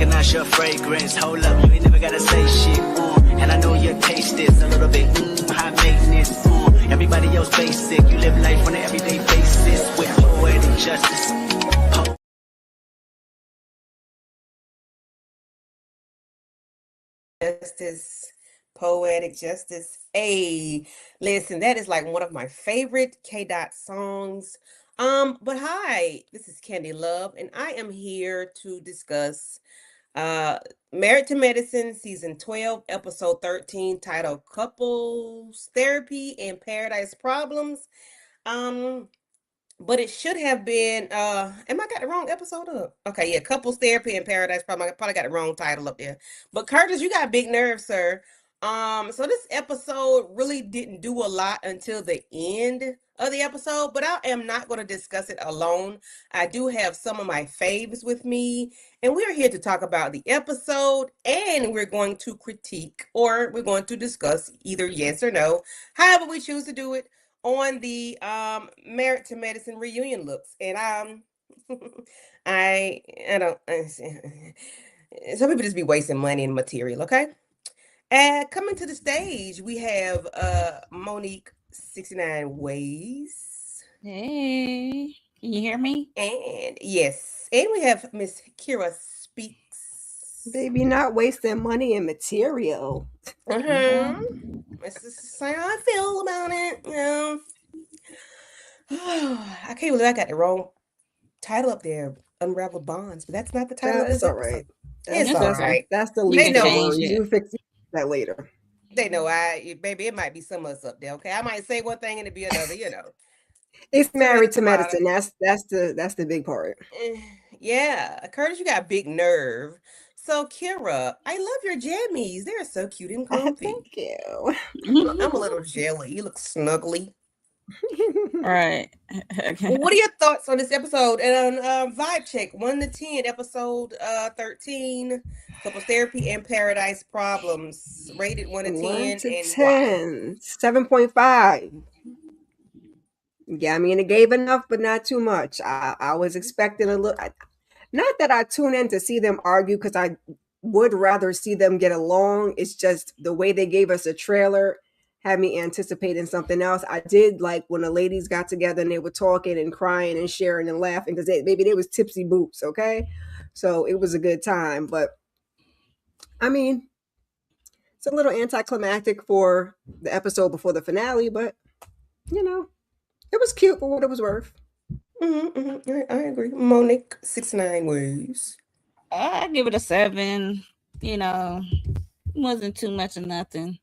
recognize your fragrance. Hold up, you ain't never gotta say shit. And I know your taste is a little bit high maintenance. Everybody else basic. You live life on an everyday basis with poetic justice. Justice, poetic justice. Hey, listen, that is like one of my favorite K Dot songs. But hi, this is Candy Love, and I am here to discuss Married to Medicine, season 12, episode 13, titled Couples Therapy and Paradise Problems. But it should have been am I got the wrong episode up? Okay, yeah, Couples Therapy and Paradise Problem. I probably got the wrong title up there. But Curtis, you got big nerves, sir. So this episode really didn't do a lot until the end of the episode, but I am not going to discuss it alone. I do have some of my faves with me, and we're here to talk about the episode, and we're going to critique, or we're going to discuss either yes or no, however we choose to do it, on the Married to Medicine reunion looks. And I don't some people just be wasting money and material, okay? And coming to the stage, we have Monique 69 Ways. Hey, can you hear me? And yes, and we have Miss Kira Speaks. Baby, not wasting money and material. This is how I feel about it. You know. I can't believe I got the wrong title up there, Unraveled Bonds, but that's not the title of this all right. It's all right. That's the You least can of change worries. it. You fix that later. They know baby, it might be some of us up there, okay? I might say one thing and it be another, you know. It's Married to Medicine. That's the big part. Yeah. Curtis, you got big nerve. So Kira, I love your jammies. They're so cute and comfy. Thank you. I'm a little jelly. You look snuggly. Right. What are your thoughts on this episode? And on vibe check 1 to 10, episode 13, Couples Therapy and Paradise Problems, rated 1 to 10. 1 to and 10. 7.5. Yeah, I mean, it gave enough, but not too much. I was expecting a little. Not that I tune in to see them argue, because I would rather see them get along. It's just the way they gave us a trailer had me anticipating something else. I did like when the ladies got together and they were talking and crying and sharing and laughing, because maybe they was tipsy boots, okay? So it was a good time. But I mean, it's a little anticlimactic for the episode before the finale, but you know, it was cute for what it was worth. I agree. Monique 69 Ways. I give it a 7. You know, wasn't too much of nothing.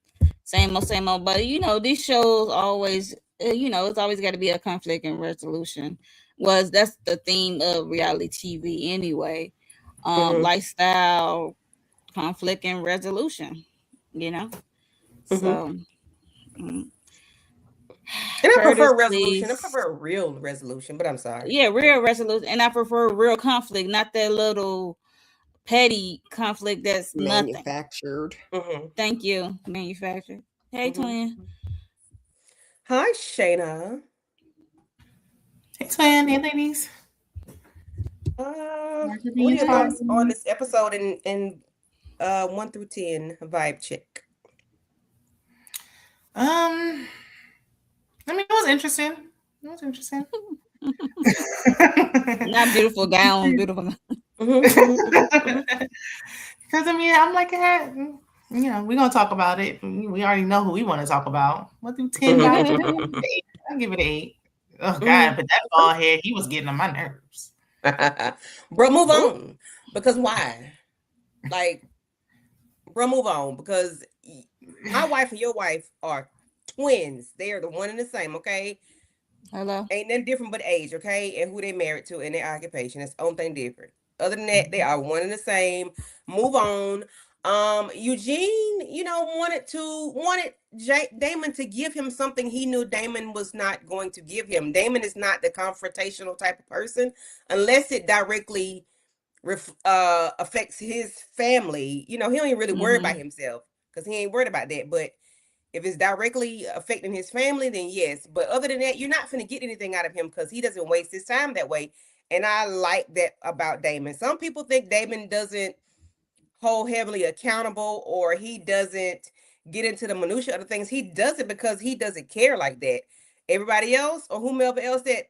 Same old. But you know, these shows always, it's always got to be a conflict and resolution. That's the theme of reality TV anyway. Lifestyle, conflict and resolution. You know, so. And I prefer resolution. I prefer a real resolution, but I'm sorry. Yeah, real resolution. And I prefer real conflict, not that little petty conflict that's manufactured. Thank you. Manufactured. Hey, twin. Hi, Shayna. Hey, twin. Hey, ladies. What are your thoughts on this episode in 1 through 10 vibe check? I mean, it was interesting. Not beautiful gown, beautiful. Because I mean, I'm like, we're gonna talk about it. We already know who we want to talk about. What do 10 guys do? I'll give it 8. Oh God, but that bald head, he was getting on my nerves. Bro, move on. Because why? Like, bro, move on. Because my wife and your wife are twins. They are the one and the same, okay? Hello. Ain't nothing different but age, okay? And who they married to and their occupation. That's the only thing different. Other than that, they are one and the same. Move on. Eugene, wanted Damon to give him something he knew Damon was not going to give him. Damon is not the confrontational type of person unless it directly affects his family. He don't even really worry about himself because he ain't worried about that. But if it's directly affecting his family, then yes. But other than that, you're not going to get anything out of him because he doesn't waste his time that way. And I like that about Damon. Some people think Damon doesn't hold heavily accountable, or he doesn't get into the minutia of the things. He does it because he doesn't care like that. Everybody else or whomever else that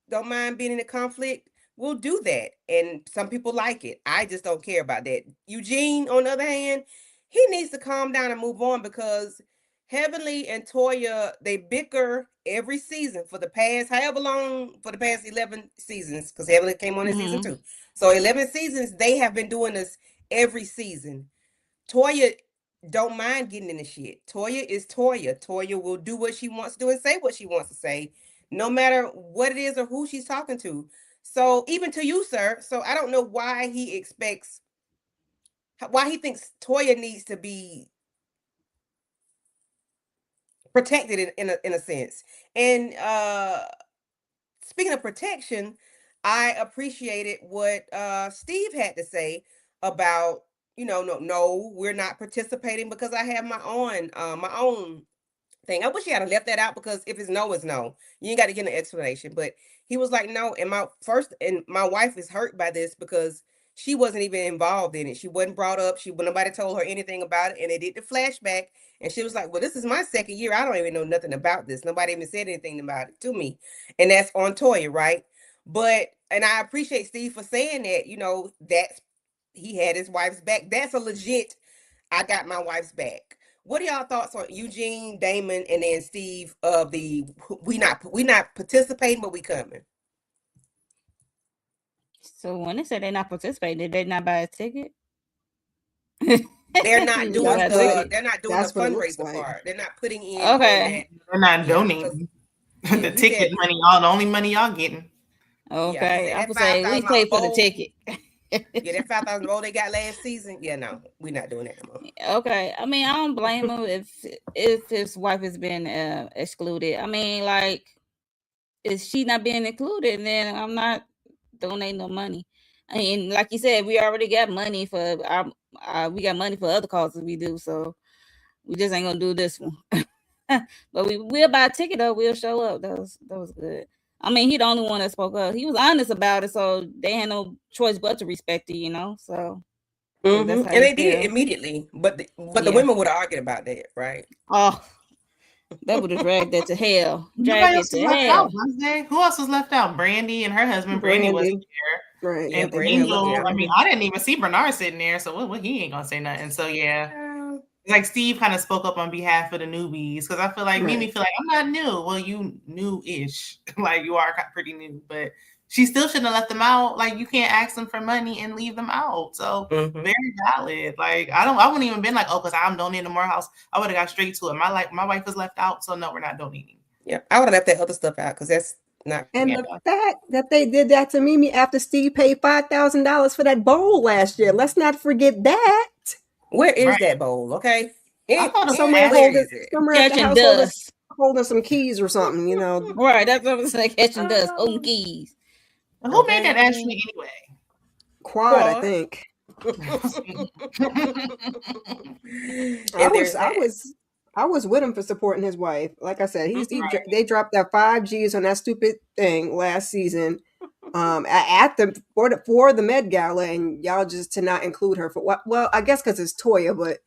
don't mind being in a conflict will do that. And some people like it. I just don't care about that. Eugene, on the other hand, he needs to calm down and move on, because Heavenly and Toya, they bicker every season for the past however long, for the past 11 seasons, because Heavenly came on in season 2. So 11 seasons, they have been doing this every season. Toya don't mind getting in the shit. Toya is Toya. Toya will do what she wants to do and say what she wants to say, no matter what it is or who she's talking to. So even to you, sir. So I don't know why he thinks Toya needs to be protected in a sense. And speaking of protection, I appreciated what Steve had to say about, no, we're not participating because I have my own thing. I wish he had left that out, because if it's no, it's no. You ain't got to get an explanation. But he was like, no, and my wife is hurt by this because she wasn't even involved in it. She wasn't brought up. Nobody told her anything about it. And they did the flashback. And she was like, well, this is my second year. I don't even know nothing about this. Nobody even said anything about it to me. And that's on Toya, right? And I appreciate Steve for saying that, he had his wife's back. That's a legit, I got my wife's back. What are y'all thoughts on Eugene, Damon, and then Steve of the we not participating, but we coming? So when they said they're not participating, did they not buy a ticket? They're not doing the fundraiser like. part. They're not putting in. Okay. They're not donating. The ticket money, the only money y'all getting. Okay. Yeah, I would say we pay for the ticket. Yeah, that $5,000 they got last season. Yeah, no, we're not doing that no more. Okay. I mean, I don't blame him if his wife has been excluded. I mean, like, if she not being included, then I'm not donating no money. I mean, like you said, we already got money for we got money for other causes we do, so we just ain't gonna do this one. But we'll buy a ticket though. We'll show up. That was good. I mean, he the only one that spoke up. He was honest about it, so they had no choice but to respect it, So and they did immediately, but the women would have argued about that, right? Oh, that would have dragged that to hell. Drag it to hell. Who else was left out? Brandy and her husband. Brandy wasn't there. Right. And Angel. I mean, I didn't even see Bernard sitting there, so what he ain't gonna say nothing. So yeah. Like Steve kind of spoke up on behalf of the newbies, because I feel like Mimi feel like I'm not new. Well, you new-ish, like you are pretty new, but she still shouldn't have left them out. Like you can't ask them for money and leave them out. So very valid. Like I wouldn't even been like, oh, because I'm donating to Morehouse. I would have got straight to it. My wife was left out, so no, we're not donating. Yeah, I would have left that other stuff out because that's not. And the fact that they did that to Mimi after Steve paid $5,000 for that bowl last year. Let's not forget that. Where is that bowl? Okay. Somewhere at the house holding some keys or something, Right, that's what I was saying. Catching dust, holding keys. Who made that Ashley anyway? Quad, I think. I was with him for supporting his wife. Like I said, they dropped that 5 G's on that stupid thing last season. For the Med Gala, and y'all just to not include her for what? Well, I guess because it's Toya, but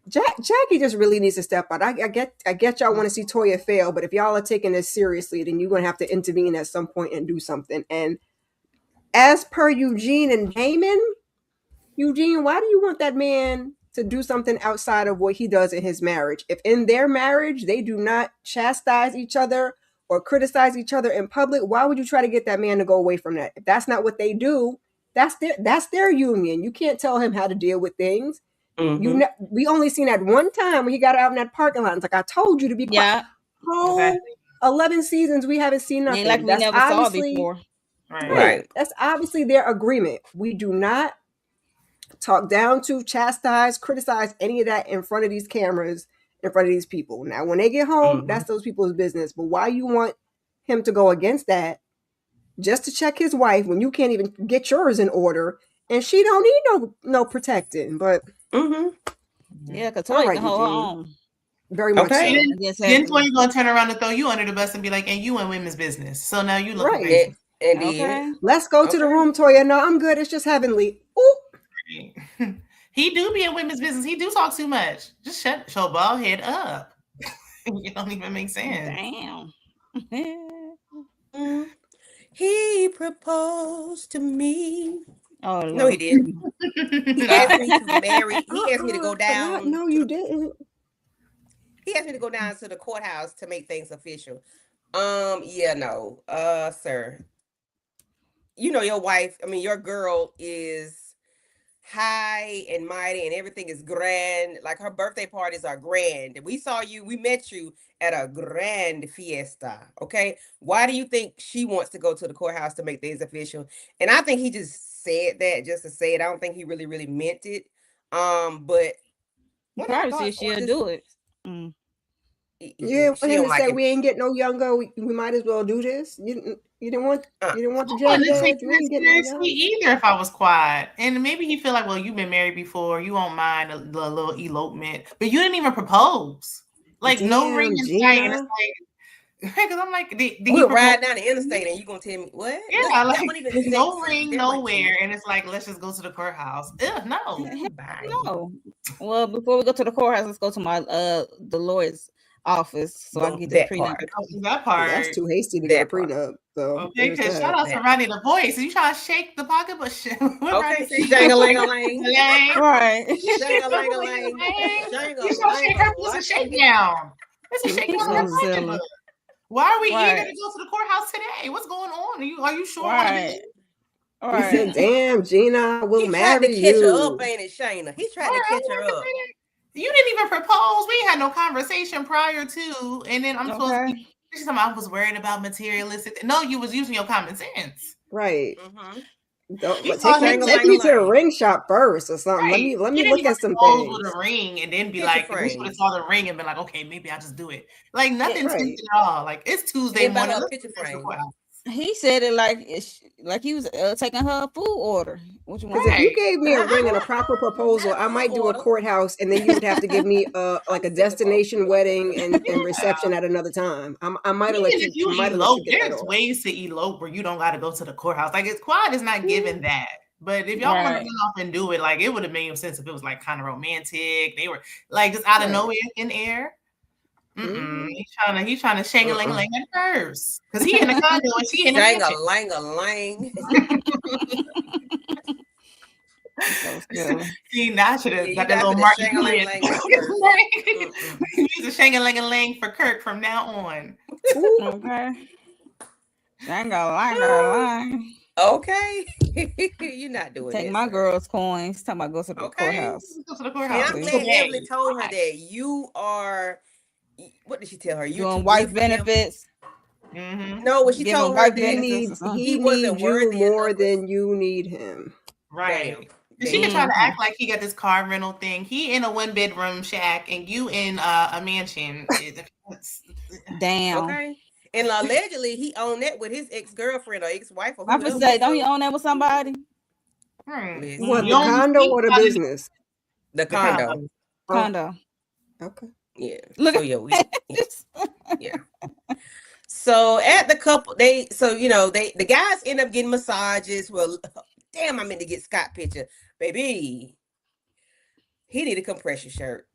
Jackie just really needs to step out. I get y'all want to see Toya fail, but if y'all are taking this seriously, then you're gonna have to intervene at some point and do something. And as per Eugene and Damon, Eugene, why do you want that man to do something outside of what he does in his marriage? If in their marriage they do not chastise each other or criticize each other in public, why would you try to get that man to go away from that? If that's not what they do, that's their union. You can't tell him how to deal with things. We only seen that one time when he got out in that parking lot. It's like, I told you to be quiet. Yeah. 11 seasons, we haven't seen nothing. Like we never saw before. Right. That's obviously their agreement. We do not talk down to, chastise, criticize any of that in front of these cameras, in front of these people. Now, when they get home, that's those people's business. But why you want him to go against that just to check his wife when you can't even get yours in order, and she don't need no protecting? But yeah, because Toya can hold her own. Very much so. Then Toya gonna turn around and throw you under the bus and be like, and you in women's business. So now you look crazy. Okay. Let's go to the room, Toya. No, I'm good. It's just Heavenly. Ooh. He do be in women's business. He do talk too much. Just shut your bald head up. It don't even make sense. Damn. He proposed to me. Oh, No, he didn't. He asked me to marry. He asked me to go down. No, you didn't. He asked me to go down to the courthouse to make things official. Yeah, no. Sir. You know your wife, I mean your girl is high and mighty and everything is grand. Like her birthday parties are grand. We met you at a grand fiesta. Okay. Why do you think she wants to go to the courthouse to make things official? And I think he just said that just to say it. I don't think he really, really meant it. But probably she'll do it. Yeah, for him to say we ain't get no younger, we might as well do this. You didn't want the judge. You didn't get seriously either. If I was quiet, and maybe he feel like, well, you've been married before, you won't mind a little elopement, but you didn't even propose. Like no ring and saying. It's like, because I'm like, we'll ride down the interstate, and you gonna tell me what? Yeah, like no ring nowhere, and it's like let's just go to the courthouse. Ugh, no. No. Well, before we go to the courthouse, let's go to my the lawyer's office so I can get the prenup. That part. That's too hasty to get a prenup. So okay, because shout out to Ronnie the voice. You trying to shake the pocket, but shit. Okay, shang-a-lang-a-lang. Right. Shang-a-lang-a-lang. You trying to shake her pussy shakedown. It's a shakedown. Why are we eager to go to the courthouse today? What's going on? Are you sure? Right. He said, "Damn, Gina, we'll marry you." He tried to catch her up, ain't it, Shayna? He tried to catch her up. You didn't even propose. We had no conversation prior to, and then I'm supposed to be. I was worried about materialistic. No, you was using your common sense. Right. Take me to the ring shop first or something. Right. Let me look at some things. With a ring and then be like, we should have saw the ring and be like, okay, maybe I'll just do it. Like nothing at all. Like it's Tuesday morning. He said it like he was taking her food order. Because if you gave me a ring and a proper proposal, I might do a courthouse, and then you would have to give me like a destination wedding and reception at another time. I might have let you. Elope, there's ways to elope where you don't got to go to the courthouse. Like it's Quad is not giving that. But if y'all want to get off and do it, like it would have made sense if it was like kind of romantic. They were like just out of nowhere in air. He's trying to shang-a-lang-a-lang at first because he in the condo and she in the shang-a-lang-a-lang. See, now should have got that little Martin. Use a shang-a-lang-a-lang for Kirk from now on. Okay. Shang-a-lang-a-lang. Okay. You're not doing Take my girl's coins. Talking about go to the courthouse. Go to the courthouse. And I'm glad Evelyn told her that you are. What did she tell her? You on wife benefits? No, what she told her he needs you more than you need him. Right. She can try to act like he got this car rental thing. He in a 1-bedroom shack and you in a mansion. Damn. Okay. And allegedly he owned that with his ex-girlfriend or ex-wife. I would say, don't you own that with somebody? What, the condo or the business? The condo. Condo. Okay. Yeah. So yeah. So at the couple, the guys end up getting massages. Well, damn, I meant to get Scott picture, baby. He need a compression shirt.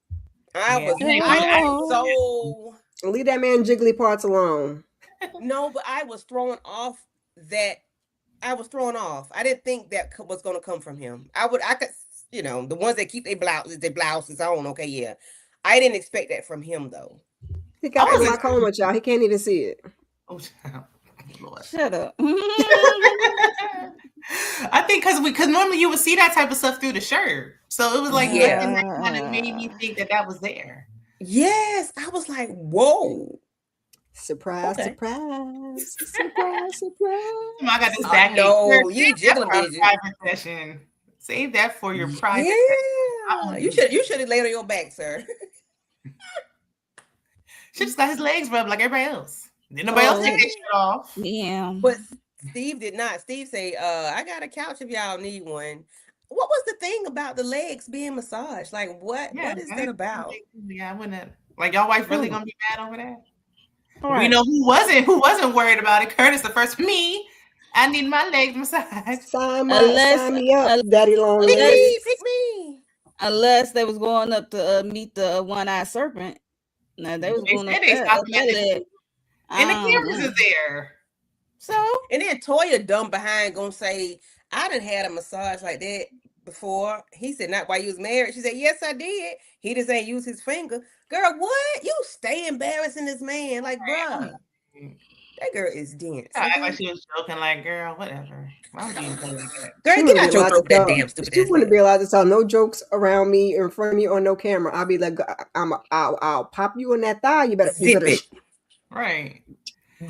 I so leave that man jiggly parts alone. No, but I was thrown off. I didn't think that was going to come from him. I could, the ones that keep their blouses on. Okay, yeah. I didn't expect that from him though. He got glaucoma, y'all. He can't even see it. Oh, Lord. Shut up. I think because normally you would see that type of stuff through the shirt, so it was like that kind of made me think that was there. Yes, I was like, whoa. Surprise, surprise, surprise, surprise. I got this back. No, you jiggling private session. Save that for your private. Yeah, you should have laid on your back, sir. Should just got his legs rubbed like everybody else. Did nobody else take that shit off? Yeah. But Steve did not. Steve say, I got a couch if y'all need one. What was the thing about the legs being massaged? Like what is that about? Yeah, I wouldn't like y'all wife really gonna be mad over that. Right. We know who wasn't worried about it. Curtis, the first for me. I need my legs massaged. Sign me up, daddy long legs. Pick me. Unless they was going up to meet the one-eyed serpent. Now they was They going said up they that stopped him at the leg. and the cameras is there. So And then Toya dumb behind gonna say, I done had a massage like that before. He said, not while you was married. She said, yes, I did. He just ain't use his finger. Girl, what? You stay embarrassing this man. Like, bruh. That girl is dense. I act Okay? like she was joking, like, girl, whatever. I'm being played like that. Girl, She get wouldn't be out your allowed to throat, that tell. damn stupid She ass wouldn't be laugh. allowed to tell no jokes around me in front of me on no camera. I'll be like, I'll pop you in that thigh. You better Zip it. Right.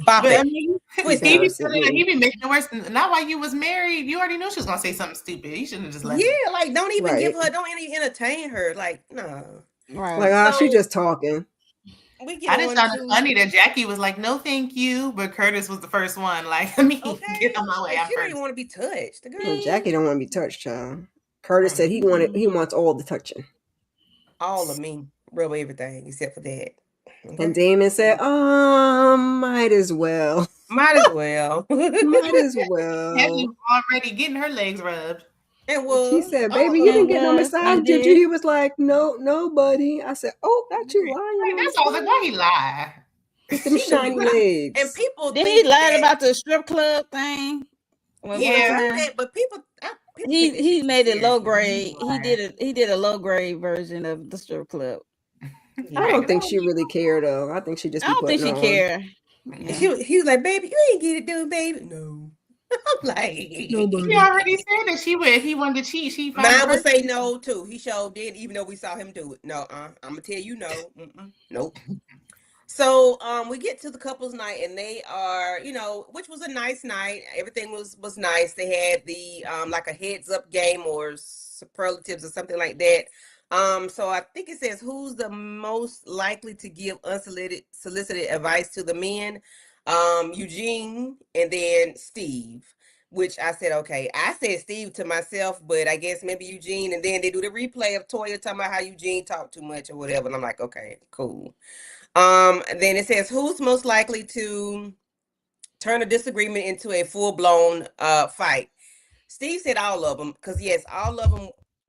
Bop But I it. mean, Twist he it. be making it worse. Not while you was married. You already knew she was gonna say something stupid. You shouldn't have just left it. Yeah, like don't even give Right. her, don't even entertain her. Like, no. Like, right. she So just talking. we get I just on found it to funny that Jackie was like, "No, thank you," but Curtis was the first one. Like, I mean, okay. get on my way. Like, I'm she don't first. even want to be touched. The girl. Well, Jackie don't want to be touched, child. Curtis Right. said he wants all the touching. All of me. Rub everything except for that. Okay? And Damon said, might as well. Might as well. Might as Hattie well. was already getting her legs rubbed. It was. She said, all baby, of you it. didn't get no was, massage, you did you? did. He was like, no, buddy. I said, oh, that you lying Like, on that's the all. I was like, why phone? he lie? With them She knew he shiny was lying. legs. And people Then he think lied that about the strip club thing. yeah, Yeah. true that, but people think that He shit too made it low serious. grade. He did a low grade version of the strip club. I don't think she really cared, though. I think she just I be don't think putting she on. cared. And Yeah. he was like, baby, you ain't get it done, baby. No. I'm like, She already said that if he wanted to cheat, she find mine a would person. say no too. He showed did, even though we saw him do it. No, I'm gonna tell you no. Nope. So we get to the couples night and they are, which was a nice night. Everything was nice. They had the like a heads up game or superlatives or something like that. So I think it says who's the most likely to give unsolicited advice to the men? Eugene and then Steve. Which I said, okay. I said Steve to myself, but I guess maybe Eugene. And then they do the replay of Toya talking about how Eugene talked too much or whatever. And I'm like, okay, cool. Then it says who's most likely to turn a disagreement into a full-blown fight. Steve said all of them, because yes, all of them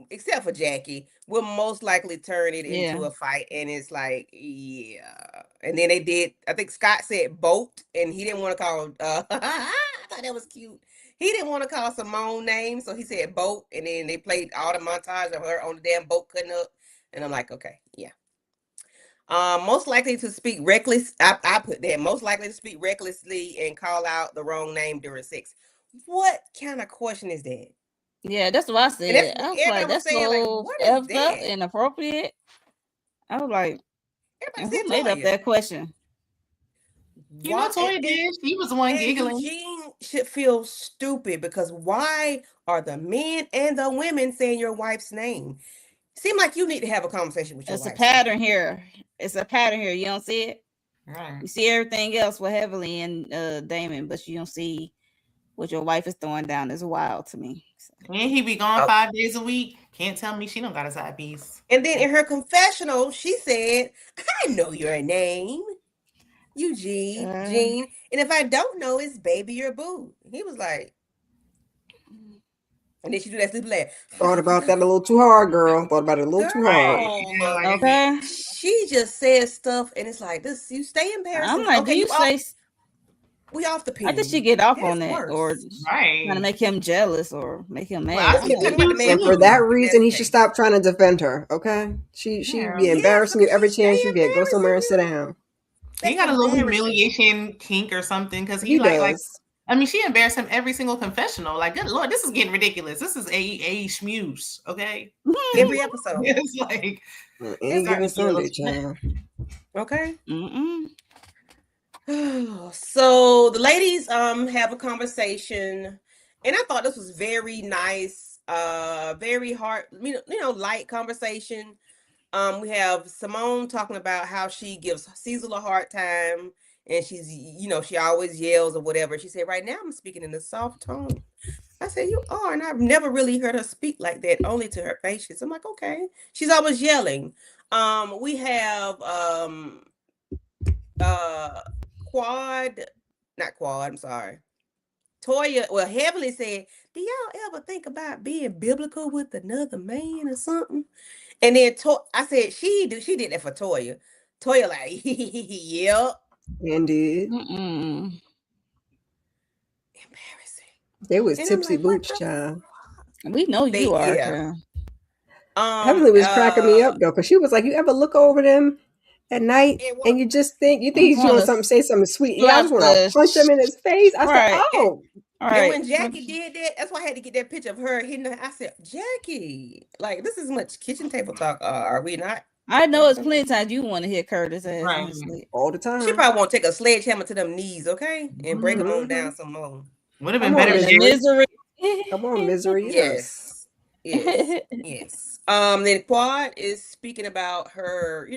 except for Jackie will most likely turn it into a fight. And it's like, yeah. And then they did, I think Scott said boat, and he didn't want to call I thought that was cute. He didn't want to call Simone name, so he said boat, and then they played all the montage of her on the damn boat cutting up. And I'm like, okay, yeah. Most likely to speak reckless. I put that most likely to speak recklessly and call out the wrong name during sex. What kind of question is that? Yeah, that's what I And said. that's I what was like, everybody was that's saying. Like, so what is effed up, that? inappropriate. I was like, Everybody and said who made up Toya. that question? You know, Toya did. She was the one giggling. Eugene should feel stupid because why are the men and the women saying your wife's name? Seem like you need to have a conversation with your It's a wife. pattern here. It's a pattern here. You don't see it. Right. You see everything else with heavily in Damon, but you don't see what your wife is throwing down. Is wild to me. So. And he be gone 5 days a week. Can't tell me she don't got a side piece. And then in her confessional, she said, I know your name. Eugene, Gene, and if I don't know, it's baby or boo. He was like, and then she do that sleepy laugh. Thought about that a little too hard, girl. Thought about it a little too hard. Okay. She just says stuff, and it's like this. You stay embarrassing. I'm like, okay, do you say? We off the pin. I think she get off That's on that, or right, trying to make him jealous or make him mad. Well, I keep talking about the man and for that reason, he should stop trying to defend her. Okay, she be embarrassing you every chance you get. Go somewhere and sit down. He got a little humiliation kink or something because he like. I mean, she embarrassed him every single confessional. Like, good Lord, this is getting ridiculous. This is a schmooze, okay? Every episode. It's like any given Sunday, child. Okay. So the ladies have a conversation, and I thought this was very nice, very hard, light conversation. We have Simone talking about how she gives Cecil a hard time, and she's, she always yells or whatever. She said, right now I'm speaking in a soft tone. I said, you are, and I've never really heard her speak like that, only to her patients. I'm like, okay. She's always yelling. We have I'm sorry. Toya, well, Heavenly said, "Do y'all ever think about being biblical with another man or something?" And then I said, "She did that for Toya." Toya like, "Yep." Indeed. Mm-mm. Embarrassing. They was And I'm tipsy like, "What boots, the child. We know you are, yeah. child. Heavenly was cracking me up though, because she was like, "You ever look over them at night It was, and you think I he's doing wanna something, say something sweet, and y'all slap just want to the punch him in his face?" I said, right, "Oh, and right. when Jackie did that, that's why I had to get that picture of her hitting her. I said, "Jackie, like this is much kitchen table talk. Are we not?" I know it's plenty of times you want to hit Curtis ass in Right. his sleep. all the She time." probably won't take a sledgehammer to them knees, okay, and break them on Mm-hmm. down some more. Would have been Come on, better And if the Jackie. misery. misery. Come on, misery. Yes. Yes. Then Quad is speaking about her,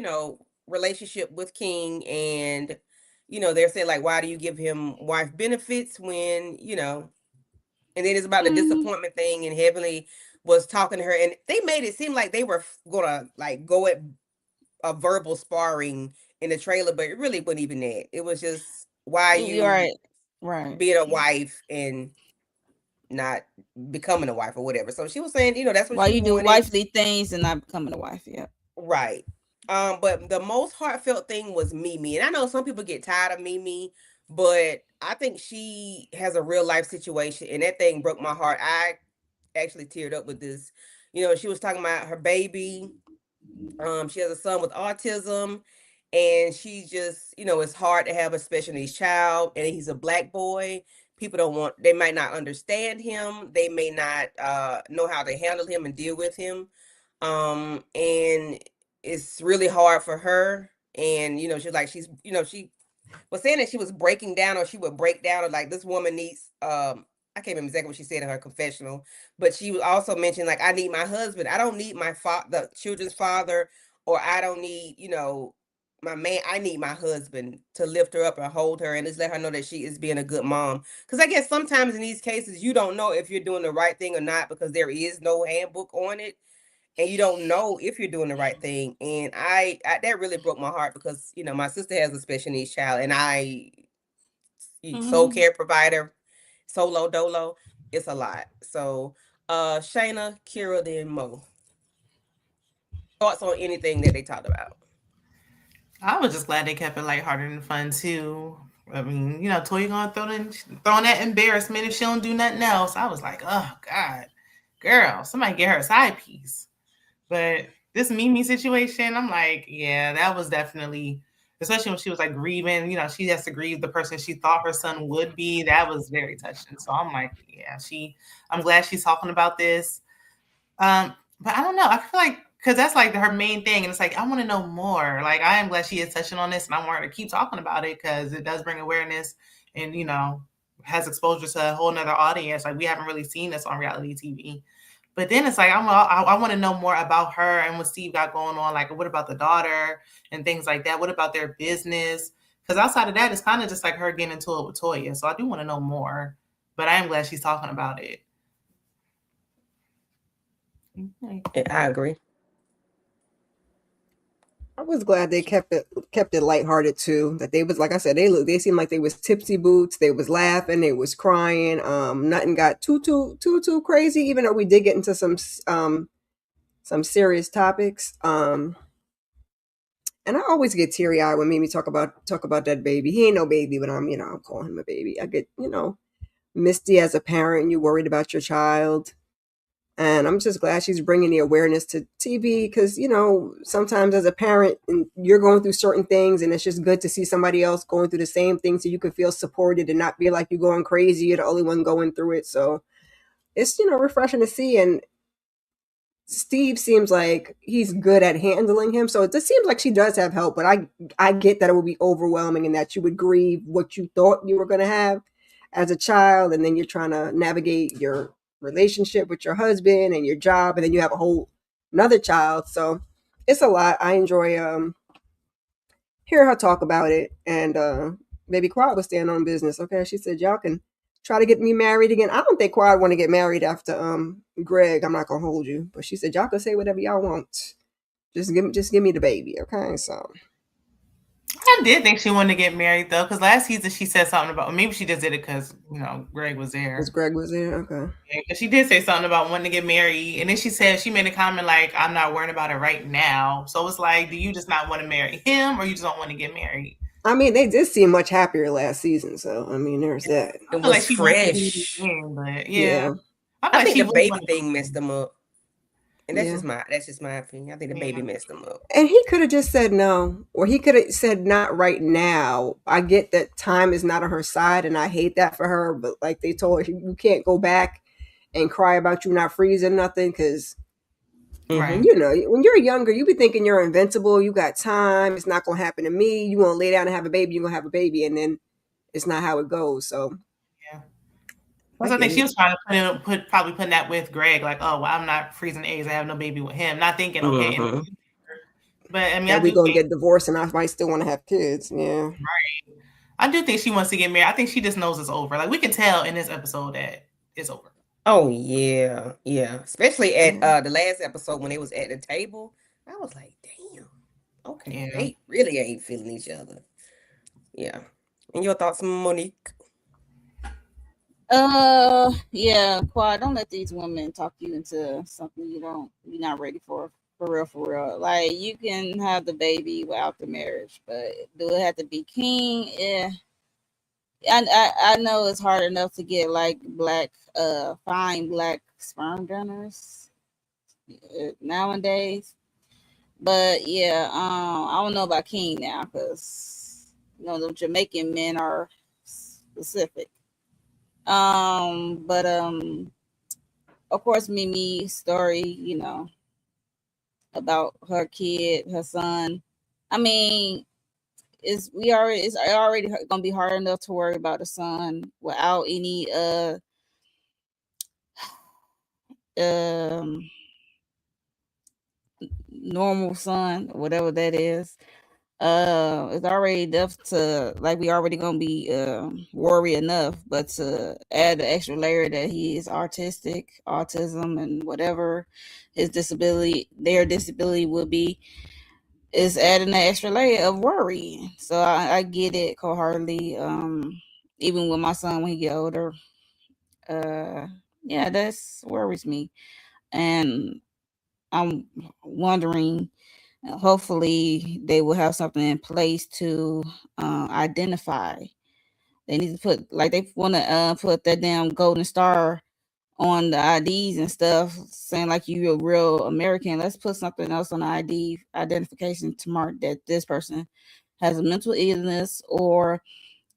relationship with King, and they're saying like, why do you give him wife benefits when, and then it's about the Mhm. disappointment thing, and Heavenly was talking to her, and they made it seem like they were gonna like go at a verbal sparring in the trailer, but it really wasn't even that. It was just why You're you right. Right. being a wife and not becoming a wife or whatever. So she was saying, that's what Why she you do wanted. wifely things and not becoming a wife? Yeah. Right. But the most heartfelt thing was Mimi. And I know some people get tired of Mimi, but I think she has a real life situation, and that thing broke my heart. I actually teared up with this. She was talking about her baby. She has a son with autism, and she just, it's hard to have a special needs child, and he's a black boy. People don't want, they might not understand him. They may not know how to handle him and deal with him. And it's really hard for her. And, she's like, she was saying that she was breaking down, or she would break down, or like this woman needs, I can't remember exactly what she said in her confessional, but she was also mentioned like, I need my husband. I don't need my the children's father, or I don't need, my man. I need my husband to lift her up and hold her and just let her know that she is being a good mom. Because I guess sometimes in these cases, you don't know if you're doing the right thing or not, because there is no handbook on it, and you don't know if you're doing the right thing. And I that really broke my heart, because my sister has a special needs child, and soul Mhm. care provider, solo dolo, it's a lot. So Shayna, Kira, then Mo, thoughts on anything that they talked about? I was just glad they kept it lighthearted and fun too. I mean, Toya gonna throwing that embarrassment if she don't do nothing else. I was like, oh God, girl, somebody get her a side piece. But this Mimi situation, I'm like, yeah, that was definitely, especially when she was like grieving. She has to grieve the person she thought her son would be. That was very touching. So I'm like, yeah, I'm glad she's talking about this. But I don't know. I feel like, because that's like her main thing, and it's like I want to know more. Like I am glad she is touching on this, and I want her to keep talking about it, because it does bring awareness, and has exposure to a whole nother audience. Like we haven't really seen this on reality TV. But then it's like I want to know more about her and what Steve got going on. Like, what about the daughter and things like that? What about their business? Because outside of that, it's kind of just like her getting into it with Toya. So I do want to know more. But I am glad she's talking about it. I agree. I was glad they kept it lighthearted too. That they was, like I said, they seemed like they was tipsy boots. They was laughing. They was crying. Nothing got too crazy. Even though we did get into some serious topics. And I always get teary eyed when Mimi talk about that baby. He ain't no baby, but I'm calling him a baby. I get misty as a parent. You worried about your child. And I'm just glad she's bringing the awareness to TV, because, sometimes as a parent, you're going through certain things, and it's just good to see somebody else going through the same thing, so you can feel supported and not feel like you're going crazy. You're the only one going through it. So it's, refreshing to see. And Steve seems like he's good at handling him. So it just seems like she does have help. But I get that it would be overwhelming, and that you would grieve what you thought you were going to have as a child. And then you're trying to navigate your relationship with your husband and your job. And then you have a whole another child. So it's a lot. I enjoy hearing her talk about it. And Baby Quad was standing on business. Okay. She said, y'all can try to get me married again. I don't think Quad want to get married after Greg. I'm not gonna hold you, but she said y'all can say whatever y'all want. Just give me the baby, okay? So I did think she wanted to get married though, because last season she said something about, maybe she just did it because Greg was there. Because Greg was there. Okay. Yeah, because she did say something about wanting to get married, and then she made a comment like, "I'm not worrying about it right now." So it's like, do you just not want to marry him, or you just don't want to get married? I mean, they did seem much happier last season, so I mean, there's that. I It feel like was she wants to be fresh. again, but Yeah. I feel I like think she the would baby want to thing messed them up. And Yeah. that's just my opinion. I think the baby messed them up. And he could have just said no, or he could have said not right now. I get that time is not on her side, and I hate that for her. But like they told her, you can't go back and cry about you not freezing nothing, because Right. when you're younger, you be thinking you're invincible. You got time. It's not gonna happen to me. You want to lay down and have a baby. You're gonna have a baby, and then it's not how it goes. So Yeah. Because I think she was trying to probably putting that with Greg, like, oh, well, I'm not freezing eggs. I have no baby with him. Not thinking, okay. But I mean, that I we do gonna think get divorced, and I might still want to have kids. Yeah. right. I do think she wants to get married. I think she just knows it's over. Like we can tell in this episode that it's over. Oh yeah, yeah. Especially at the last episode when they was at the table. I was like, damn. Okay. Yeah. They really ain't feeling each other. Yeah. And your thoughts, Monique? Yeah, Quad, don't let these women talk you into something you're not ready for real. Like you can have the baby without the marriage, but do it have to be king? Yeah. I know it's hard enough to get like fine black sperm donors nowadays. But yeah, I don't know about king now because the Jamaican men are specific. But of course, Mimi's story, about her kid, her son. I mean, it's already gonna be hard enough to worry about the son without any um normal son, whatever that is. It's already enough to like we already gonna be worry enough, but to add the extra layer that he is autism, and whatever their disability will be, is adding an extra layer of worry. So I get it wholeheartedly. Even with my son when he get older, yeah, that's worries me, and I'm wondering. Hopefully, they will have something in place to identify. They need to put like they want to put that damn golden star on the IDs and stuff, saying like you're a real American. Let's put something else on the ID identification to mark that this person has a mental illness or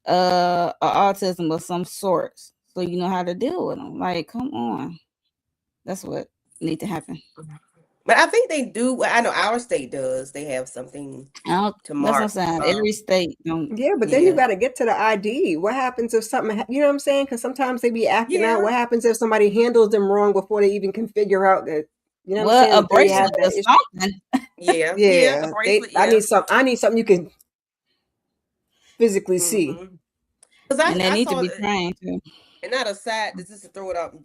autism of some sort, so you know how to deal with them. Like, come on, that's what need to happen. But I think they do. Well, I know our state does. They have something to That's what mark. I'm saying. Every state don't. Yeah, but then you got to get to the ID. What happens if something, you know what I'm saying? Because sometimes they be acting out. What happens if somebody handles them wrong before they even can figure out that, you know what I'm saying? A That they have bracelet that or issue. something. Yeah, a bracelet. I need something you can physically see. Because And they I need to saw be trained too. And not aside, just to throw it out,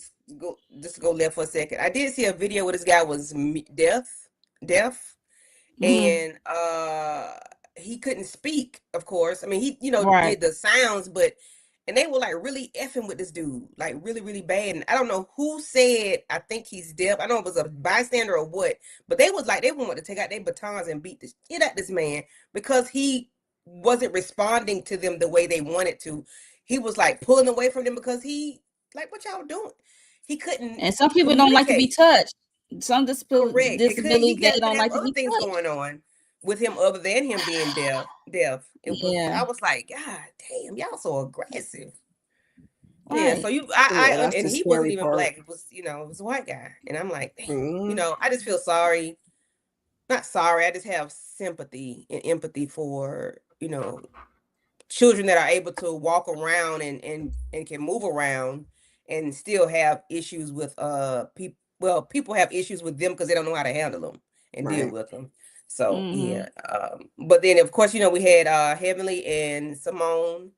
just to go left for a second. I did see a video where this guy was deaf, and he couldn't speak. Of course, I mean he Right. did the sounds, and they were like really effing with this dude, like really really bad. And I don't know who said I think he's deaf. I don't know if it was a bystander or what, but they was like they wanted to take out their batons and beat the shit out this man because he wasn't responding to them the way they wanted to. He was like pulling away from them because like, what y'all doing? He couldn't And some people don't like to be communicate. touched. Some Correct. He disabilities they could don't have like to other be things touched. going on with him other than him being deaf. Yeah. I was like, God damn, y'all so aggressive. Right. Yeah, so That's and the he wasn't scary even part. black. It was a white guy. And I'm like, Mm-hmm. I just feel sorry. Not sorry, I just have sympathy and empathy for, children that are able to walk around and can move around and still have issues with people. Well, people have issues with them because they don't know how to handle them and deal with them. So yeah, but then of course we had Heavenly and Simone,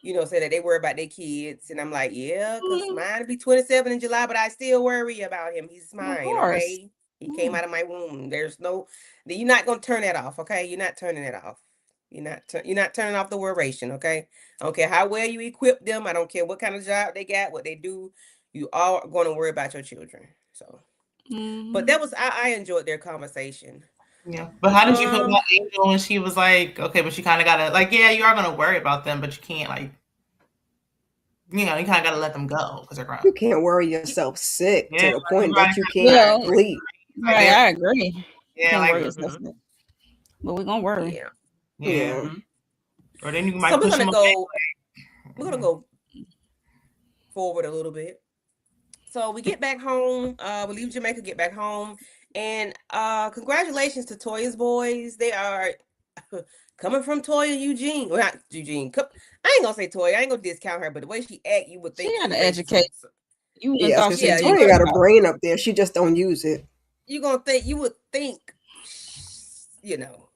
say that they worry about their kids, and I'm like, yeah, because mine will be 27 in July, but I still worry about him. He's mine, okay? He came out of my womb. You're not gonna turn that off, okay? You're not turning it off. You're not turning off the word ration, okay? I don't care how well you equip them. I don't care what kind of job they got, what they do. You are going to worry about your children. So, but that was I enjoyed their conversation. Yeah, but how did you feel about Angel when she was like, okay, but you kind of gotta like, yeah, you are gonna worry about them, but you can't like, you kind of gotta let them go because they're grown. You can't worry yourself sick to the point that you can't Yeah. sleep. Right, I agree. Yeah, Can't like, worry yourself sick. But we're gonna worry. Yeah. Or then you might So push them away. we're gonna go forward a little bit. So we get back home. We leave Jamaica, get back home, and congratulations to Toya's boys. They are coming from Toya Eugene. Well, not Eugene. I ain't gonna say Toya. I ain't gonna discount her, but the way she act, you would think She she gotta educate. You Yeah, thought she she Toya got a brain up there. She just don't use it. You would think, you know,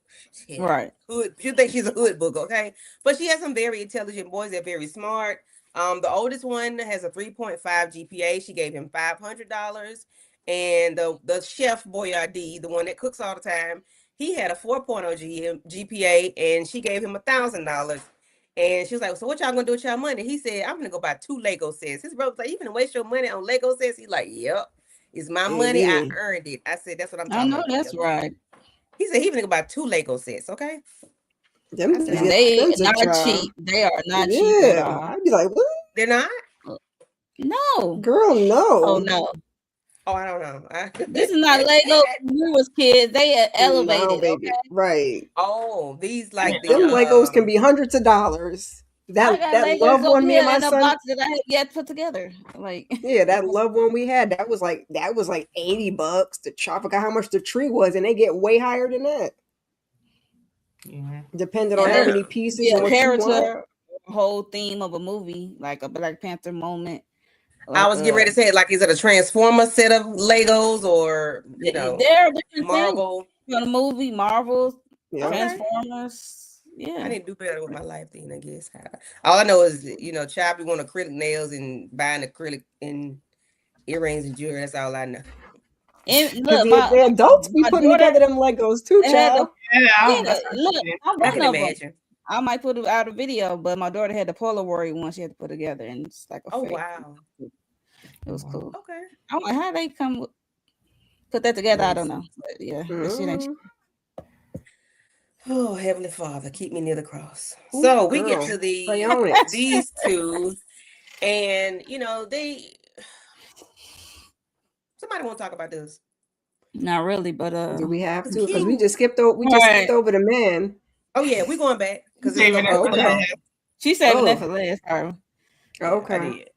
right. Hood. You think she's a hood book, okay? But she has some very intelligent boys. They're very smart. The oldest one has a 3.5 GPA. She gave him $500, and the chef Boyardee, the one that cooks all the time, he had a 4.0 GPA, and she gave him $1,000. And she was like, "So what y'all gonna do with y'all money?" He said, "I'm gonna go buy 2 Lego sets." His brother was like, "You gonna waste your money on Lego sets?" He's like, "Yep, it's my money. I earned it." I said, "That's what I'm talking about." I know that's right. He said he gonna buy 2 Lego sets. Okay. Them I said, they are expensive, not child. cheap. They are not cheap at all. I'd be like, what? They're not? No. Girl, no. Oh no. Oh, I don't know. This is not Lego when we was kids. They are elevated. No, baby. Okay? Right. Oh, these like Them Legos can be hundreds of dollars. I got That Legos love over one me here and my in a son. box that I had yet put together. Like that love one we had, that was like $80 to chop. I forgot how much the tree was, and they get way higher than that. Yeah. Depending on how many pieces and what you want. Whole theme of a movie, like a Black Panther moment. Like I was getting ready to say, like, is it a Transformer set of Legos or there are different Marvel? Things. The movie, Marvel, Transformers. Yeah, I need to do better with my life then, I guess. All I know is, Child be wanting acrylic nails and buying acrylic and earrings and jewelry. That's all I know. And look, the adults be putting together them Legos too, child. Look, I can imagine. I might put out a video, but my daughter had the Polaroid one she had to put together, and it's like a fake. Wow, it was cool. Okay, I'm like, how they put that together? I don't know, but yeah, shit ain't. Oh, Heavenly Father, keep me near the cross. Ooh, so we get to these two, and somebody want to talk about this? Not really, but do we have to? Because we just skipped over. Skipped over the man. Oh yeah, we're going back because she's saving that for last. Okay. I did.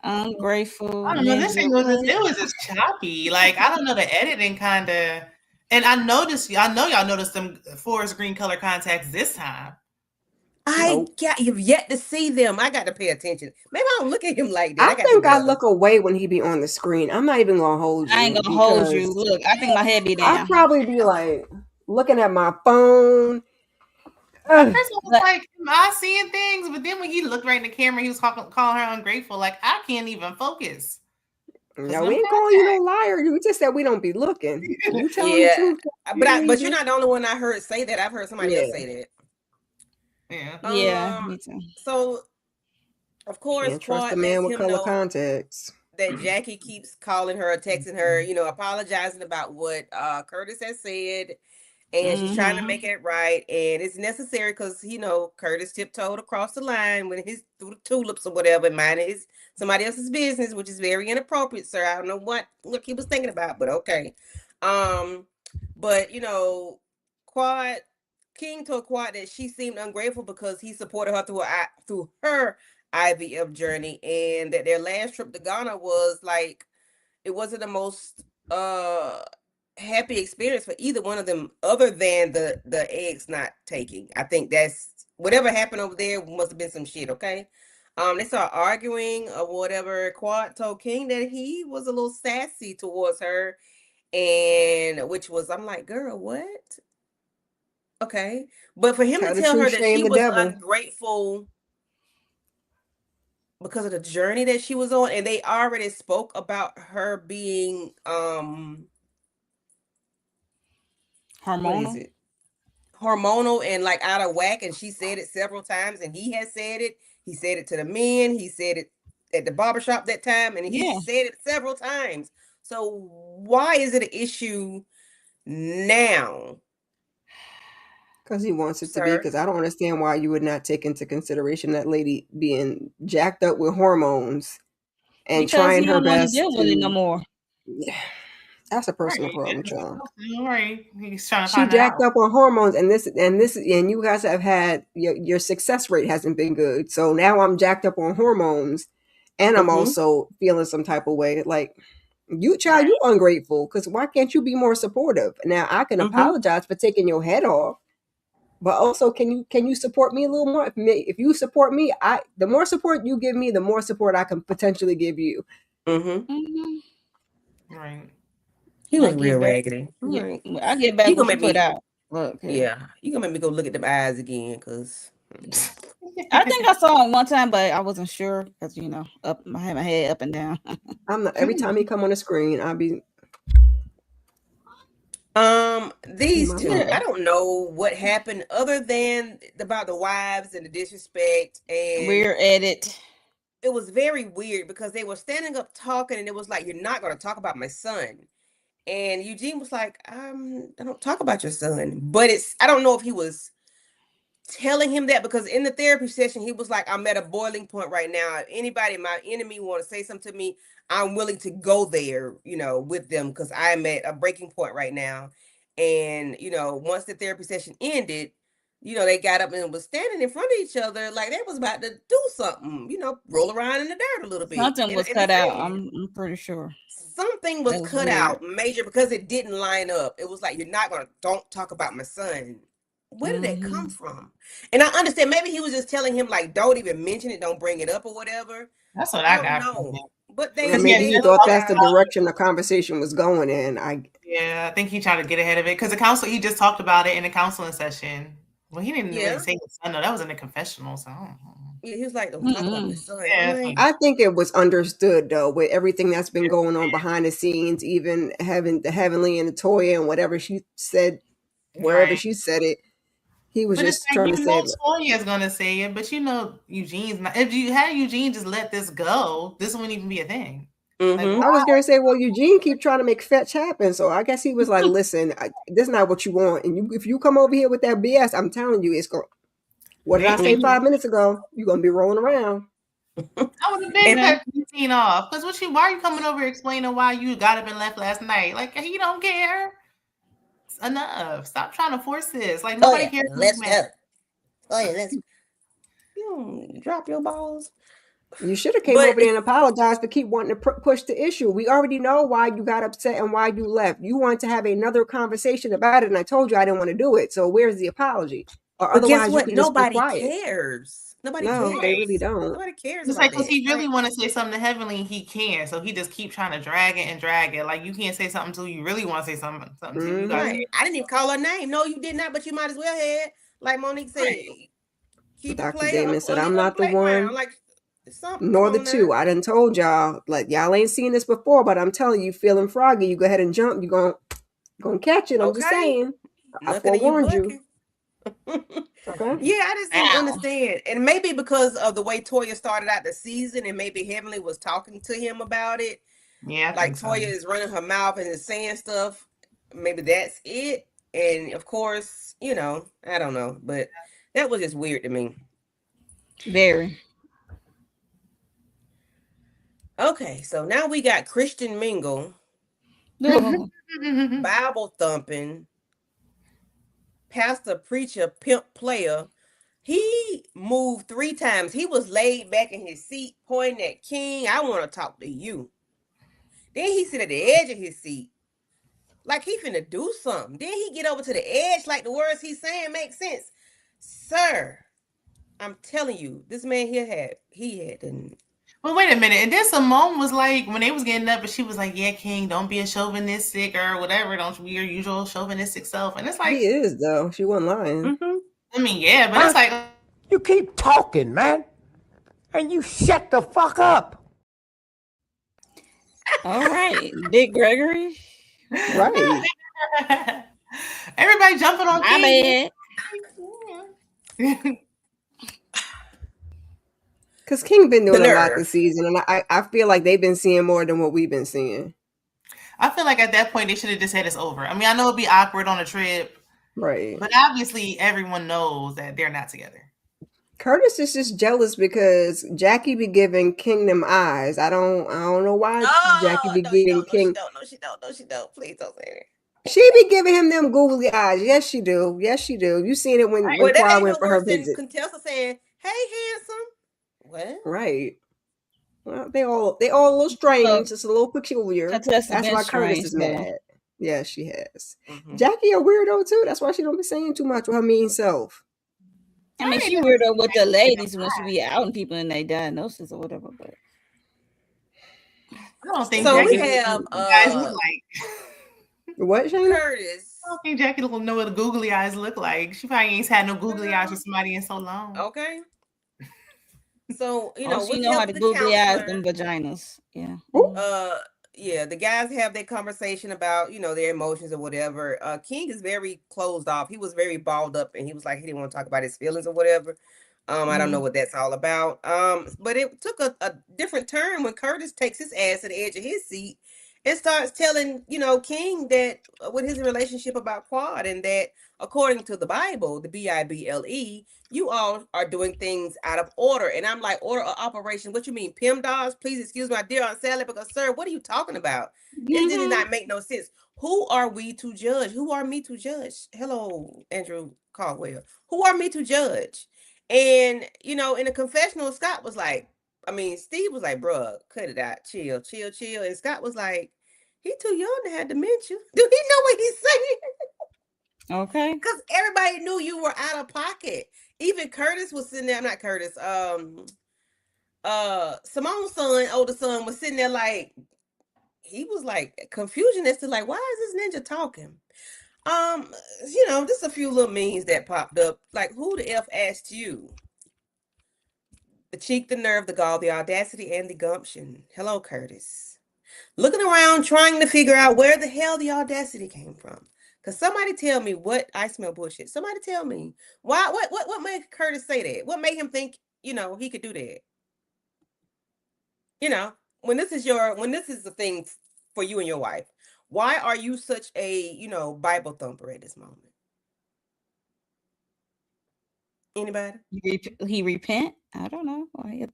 Ungrateful. I don't know. This thing was just choppy. Like, I don't know, the editing kind of. And I know y'all noticed them forest green color contacts this time. You've yet to see them. I got to pay attention. Maybe I don't look at him like that. I think I look away when he be on the screen. I'm not even gonna hold you. I ain't gonna hold you. Look, I think my head be down. I'd probably be like looking at my phone. At first I was like, am I seeing things? But then when he looked right in the camera, he was calling her ungrateful. Like, I can't even focus. No, we ain't calling you no liar. You just said we don't be looking. You telling the truth. But you're not the only one I heard say that. I've heard somebody else say that. Yeah, me too. So, of course, can't trust a man with color contacts. That Jackie keeps calling her, texting her, apologizing about what Curtis has said, and she's trying to make it right, and it's necessary because Curtis tiptoed across the line when he's through the tulips or whatever, minding somebody else's business, which is very inappropriate, sir. I don't know what he was thinking about, but okay. But Quad. King told Quad that she seemed ungrateful because he supported her through her IVF journey, and that their last trip to Ghana was like, it wasn't the most happy experience for either one of them, other than the eggs not taking. I think that's whatever happened over there must have been some shit. Okay, they started arguing or whatever. Quad told King that he was a little sassy towards her, and which was, I'm like, girl, what? Okay, but for him to tell her that she was ungrateful because of the journey that she was on, and they already spoke about her being hormonal. hormonal and like out of whack, and she said it several times, and he has said it. He said it to the men. He said it at the barbershop that time, and he said it several times. So why is it an issue now? Because he wants it to be. Because I don't understand why you would not take into consideration that lady being jacked up with hormones and because trying he her don't want to best deal with it no more. Yeah, that's a personal problem, child. Right, he's trying to She find jacked out. up on hormones, and you guys have had your success rate hasn't been good. So now I'm jacked up on hormones, and I'm also feeling some type of way. Like you, child, you ungrateful. Because why can't you be more supportive? Now I can apologize for taking your head off, but also can you support me a little more? If you support me, the more support you give me, the more support I can potentially give you. Right. He was real raggedy. Right. I get back what you put out. Look, yeah, you gonna make me go look at them eyes again, cause I think I saw him one time, but I wasn't sure because I had my head up and down. I'm not every time he come on the screen, I'll be. These two, I don't know what happened other than about the wives and the disrespect and we're at it. It was very weird because they were standing up talking, and it was like, "You're not going to talk about my son." And Eugene was like, I don't talk about your son. But I don't know if he was telling him that, because in the therapy session, he was like, I'm at a boiling point right now. If anybody, my enemy, want to say something to me, I'm willing to go there, with them, because I'm at a breaking point right now. And, once the therapy session ended, they got up and was standing in front of each other like they was about to do something, roll around in the dirt a little bit. Something was cut out. I'm pretty sure. Something was cut out major because it didn't line up. It was like, don't talk about my son. Where did that come from? And I understand maybe he was just telling him like, don't even mention it, don't bring it up or whatever. That's what I got from him. But maybe he thought that's the direction the conversation was going in. I think he tried to get ahead of it because he just talked about it in the counseling session. Well, he didn't really say his son. No, that was in the confessional. So yeah, he was like, don't talk about my son. Yeah, I think it was understood though, with everything that's been going on behind the scenes, even having the Heavenly and the Toya and whatever she said, wherever she said it. He was just trying to say it. Toya's gonna say it, but Eugene's not. If you had Eugene just let this go, this wouldn't even be a thing. I was gonna say, well, Eugene keep trying to make fetch happen, so I guess he was like, "Listen, this is not what you want, and if you come over here with that BS, I'm telling you, it's going." What did I say 5 minutes ago? You're gonna be rolling around. I would have been cut the scene off because why are you coming over explaining why you got up and left last night? Like he don't care. Enough. Stop trying to force this. Like nobody cares. Let's go. Let's drop your balls. You should have came over there and apologized, but keep wanting to push the issue. We already know why you got upset and why you left. You wanted to have another conversation about it, and I told you I didn't want to do it. So where's the apology? Or but guess otherwise, what? you can Nobody just be quiet. cares. Nobody no, cares. They really don't. Nobody cares. It's like because he really want to say something to Heavenly, he can. So he just keep trying to drag it. Like you can't say something till you really want to say something to you guys. Right. I didn't even call her name. No, you did not. But you might as well have. Like Monique said, keep Dr. playing. Damon said, "I'm not the one." Like, nor the two. I done told y'all, like y'all ain't seen this before, but I'm telling you, feeling froggy, you go ahead and jump. You gonna catch it. I'm just saying. I forewarned you. Okay. Yeah, I just didn't understand. And maybe because of the way Toya started out the season, and maybe Heavenly was talking to him about it. Yeah. Like Toya is running her mouth and is saying stuff. Maybe that's it. And of course, I don't know. But that was just weird to me. Very. Okay, so now we got Christian Mingle, Bible thumping, pastor, preacher, pimp, player. He moved 3 times. He was laid back in his seat, pointing at King. I want to talk to you. Then he sit at the edge of his seat, like he finna do something. Then he get over to the edge, like the words he's saying make sense. Sir, I'm telling you, this man here had. Well, wait a minute. And then Simone was like, when they was getting up, but she was like, yeah, King, don't be a chauvinistic or whatever. Don't be your usual chauvinistic self. And it's like... He is, though. She wasn't lying. I mean, yeah, but it's like... You keep talking, man. And you shut the fuck up. All right. Dick Gregory. Right. Everybody jumping on King. Because King been doing The a lot nerve. this season, and I feel like they've been seeing more than what we've been seeing. I feel like at that point they should have just said it's over. I mean, I know it'd be awkward on a trip, Right. but obviously everyone knows that they're not together. Curtis is just jealous because Jackie be giving King them eyes. I don't know why Jackie be giving King. No, she don't. Please don't say that. She be giving him them googly eyes. Yes, she do. Yes, she do. You seen it when Well, that Quad ain't went no for her worse than visit. Contessa saying, "Hey, handsome." What? Right. Well, they all a little strange. Just a little peculiar. Contessa That's been why Curtis strange, is though. mad. Yeah, she has. Mhm. Jackie a weirdo too. That's why she don't be saying too much with her mean self. I mean, she weirdo with the ladies when she be outing people and they diagnosis or whatever, but I don't think So we Jackie have guys look like. What, Shayna? Curtis. I don't think Jackie don't know what the googly eyes look like. She probably ain't had no googly eyes with somebody in so long. Okay. So all she with know how help to of the googly eyes counselor, them vaginas. Yeah. yeah, the guys have their conversation about, their emotions or whatever. King is very closed off. He was very balled up and he was like, he didn't want to talk about his feelings or whatever. I don't know what that's all about. But it took a different turn when Curtis takes his ass to the edge of his seat and starts telling, King that with his relationship about Quad, and that according to the Bible, the Bible, you all are doing things out of order. And I'm like, order of operation? What you mean, PEMDAS? Please excuse my dear Aunt Sally, because, sir, what are you talking about? This did not make no sense. Who are we to judge? Who are me to judge? Hello, Andrew Caldwell. Who are me to judge? And, in the confessional, Scott was like, Steve was like, bruh, cut it out. Chill. And Scott was like, he too young to have dementia. Do he know what he's saying? Okay. Because everybody knew you were out of pocket. Even Curtis was sitting there. Not Curtis. Simone's son, older son, was sitting there like, he was like confusion as to like, why is this ninja talking? Just a few little memes that popped up. Like, who the F asked you? The cheek, the nerve, the gall, the audacity, and the gumption. Hello, Curtis. Looking around, trying to figure out where the hell the audacity came from. Because somebody tell me what, I smell bullshit. Somebody tell me why, what made Curtis say that? What made him think, he could do that? When this is the thing for you and your wife, why are you such a, Bible thumper at this moment? Anybody? He repent? I don't know. You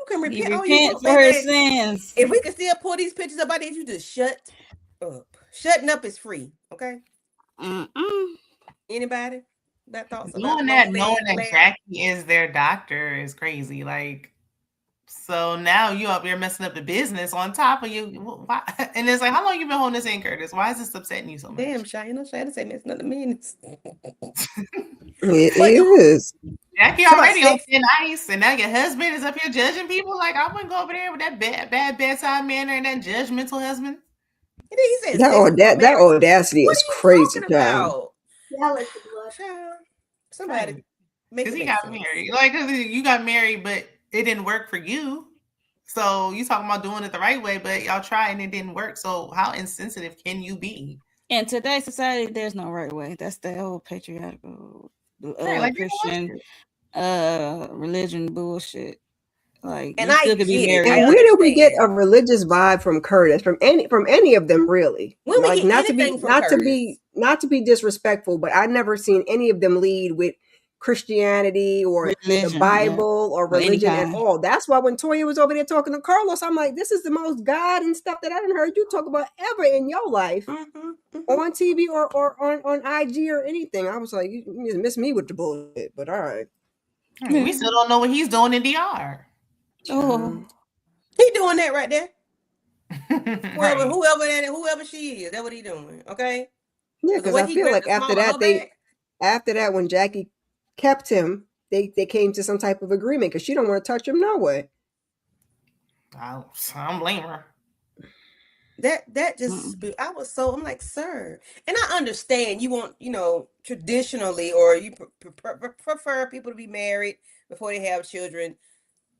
can repent. He Oh, you repent want, for baby. his sins. If we can still pull these pictures up, I need you to shut up. Shutting up is free, okay? Anybody? That thoughts about Doing that, knowing that Jackie is their doctor is crazy. Like, so now you up here messing up the business on top of you. Why? And it's like, how long you been holding this in, Curtis? Why is this upsetting you so much? Damn, Shayna say messing up the minutes. It is. Jackie already on thin ice, and now your husband is up here judging people. Like, I wouldn't go over there with that bad bedside manner and that judgmental husband. He said that audacity is crazy, child. Yeah, like the blood. Child. Somebody, because he got married. Like, you got married, but it didn't work for you. So you talking about doing it the right way, but y'all tried and it didn't work. So how insensitive can you be? In today's society, there's no right way. That's the old patriarchal Christian religion bullshit. Like, and you still could be married. And where did we get a religious vibe from Curtis? From any of them, really? When like, we not to be disrespectful, but I never seen any of them lead with Christianity or the Bible or religion at all. That's why when Toya was over there talking to Carlos, I'm like, this is the most God and stuff that I haven't heard you talk about ever in your life on TV or on IG or anything. I was like, you miss me with the bullshit, but all right. We still don't know what he's doing in DR. Oh, he doing that right there. Whoever she is, that's what he doing. Okay. Yeah, because I feel like after that, when Jackie kept him, they came to some type of agreement because she don't want to touch him no way. I don't blame her. That just I'm like, sir, and I understand you want, traditionally, or you prefer people to be married before they have children.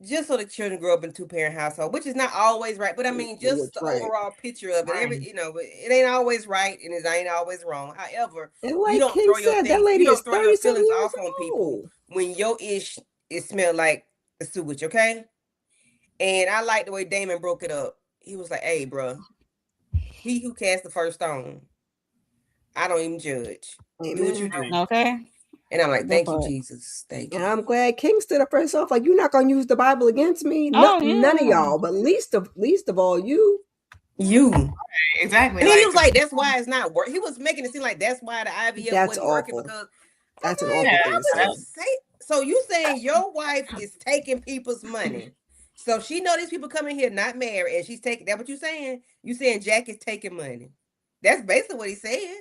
just so the children grow up in a 2-parent household, which is not always right. But I mean, just the Right. overall picture of it. Right. It ain't always right and it ain't always wrong. However, And you like don't King throw your said, that things, you lady don't is throw your 30-something feelings years off on people old. when your ish it smelled like a sewage, okay? And I like the way Damon broke it up. He was like, "Hey, bro, he who cast the first stone, I don't even judge. Do what you Amen. do." Okay. And I'm like, That "Thank you, part. Jesus. Thank And you." I'm glad King stood up for himself. Like, you're not gonna use the Bible against me. Oh None of yeah. y'all, but least of all you. You. Exactly. And then he Like, was like, "That's why it's not working." He was making it seem like that's why the IVF That's wasn't working awful. because That's an I'm like, awful yeah, thing how to would you say. say? So you saying your wife is taking people's money? So she know these people coming here not married, and she's taking. That what you saying? You saying Jack is taking money? That's basically what he said.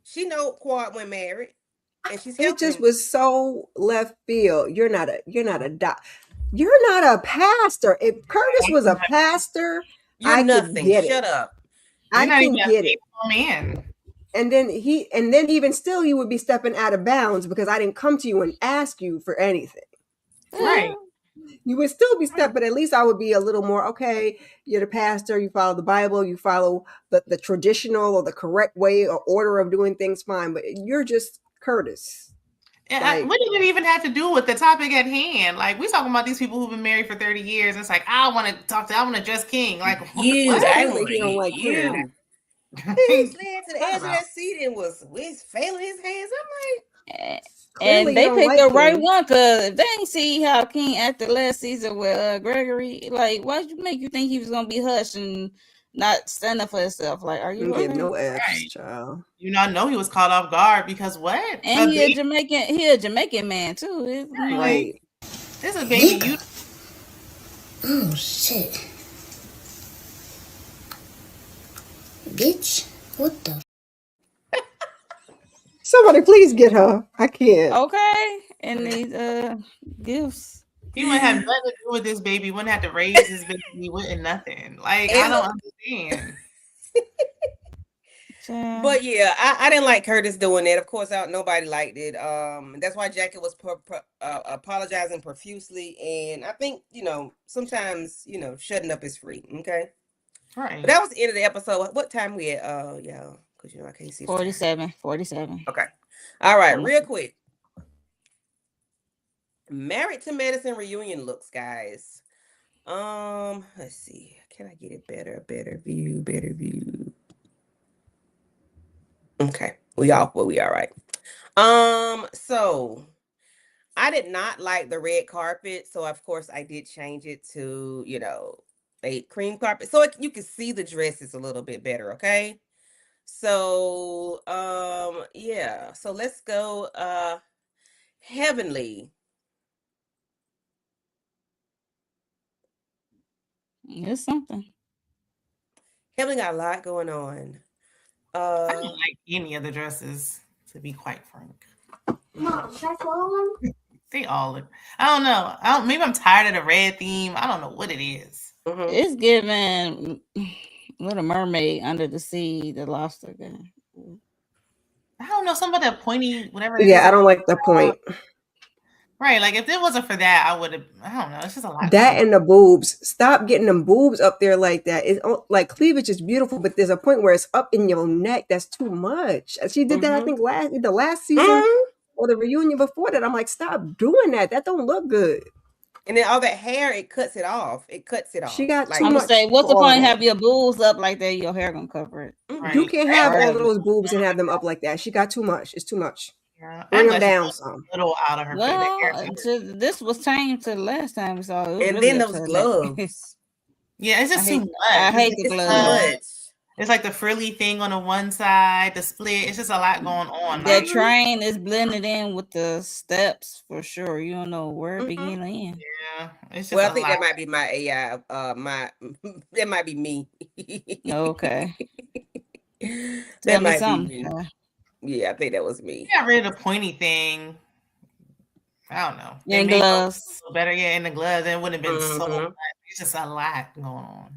She know Quad went married, and she's It helping just him. was so left field. You're not a pastor. If Curtis was a pastor, You're I could nothing. get it. Shut up. you're I not even can a get it. faithful man. And then even still he would be stepping out of bounds because I didn't come to you and ask you for anything. Right. You would still be stepping, but at least I would be a little more, okay, you're the pastor, you follow the Bible, you follow the traditional or the correct way or order of doing things, fine. But you're just Curtis. And what did it even have to do with the topic at hand? Like, we talking about these people who've been married for 30 years. It's like, I want to address King. Like, You, what? I Clearly want he don't like King. you. He slid to the edge of that seat and was failing his hands. I'm Clearly And you they don't picked like the right King. one because if they ain't see how King acted last season with Gregory, like, why'd you make you think he was gonna be hushed and not stand up for himself? Like, are you Don't give okay? no F's, Right. child. You not know he was caught off guard because what? And he a Jamaican man too. Right. This is baby. You Oh shit. Bitch. What the? Somebody please get her. I can't. Okay. And these gifts. he wouldn't have nothing to do with this baby. Wouldn't have to raise his baby. He wouldn't nothing. Like, I don't understand. But yeah, I didn't like Curtis doing that. Of course, nobody liked it. That's why Jackie was apologizing profusely, and I think sometimes shutting up is free. Okay, Right. but that was the end of the episode. What time we at? Yeah, because I can't see. 47. Okay, all right, real quick. Married to Medicine reunion looks, guys. Let's see. Can I get it better view? Okay, we all right. So I did not like the red carpet, so of course I did change it to a cream carpet, so you can see the dresses a little bit better. Okay, so yeah, so let's go. Heavenly. It's something. Heavenly got a lot going on. I don't like any of the dresses, to be quite frank. Mom, that's all of them? They all look. I don't know. Maybe I'm tired of the red theme. I don't know what it is. It's giving Little Mermaid under the sea, the lobster guy. I don't know. Some of the pointy, whatever it is. Yeah, I don't like the point. Right. Like, if it wasn't for that, I would have. I don't know. It's just a lot. That and the boobs. Stop getting them boobs up there like that. It's like cleavage is beautiful, but there's a point where it's up in your neck. That's too much. She did that, I think, the last season or the reunion before that. I'm like, stop doing that. That don't look good. And then all that hair, it cuts it off. She got like, too I'm gonna much. say, what's the for all point that. have your boobs up like that? Your hair gonna cover it. Right. You can't have all of Right. those boobs and have them up like that. She got too much. It's too much. Yeah. Bring them Unless down it's some. a little out of her face. This was tamed to the last time we saw it. And then those gloves. Yeah, it's just too much. I hate the It's gloves. too much. It's like the frilly thing on the one side, the split. It's just a lot going on. That train is blended in with the steps for sure. You don't know where it begin or end. Yeah, it's just Well, I think that might be my AI. That might be me. Okay. That might be something. me. Yeah, I think that was me. Got rid of the pointy thing. I don't know. And gloves. Better, yeah, in the gloves. It wouldn't have been so much. It's just a lot going on.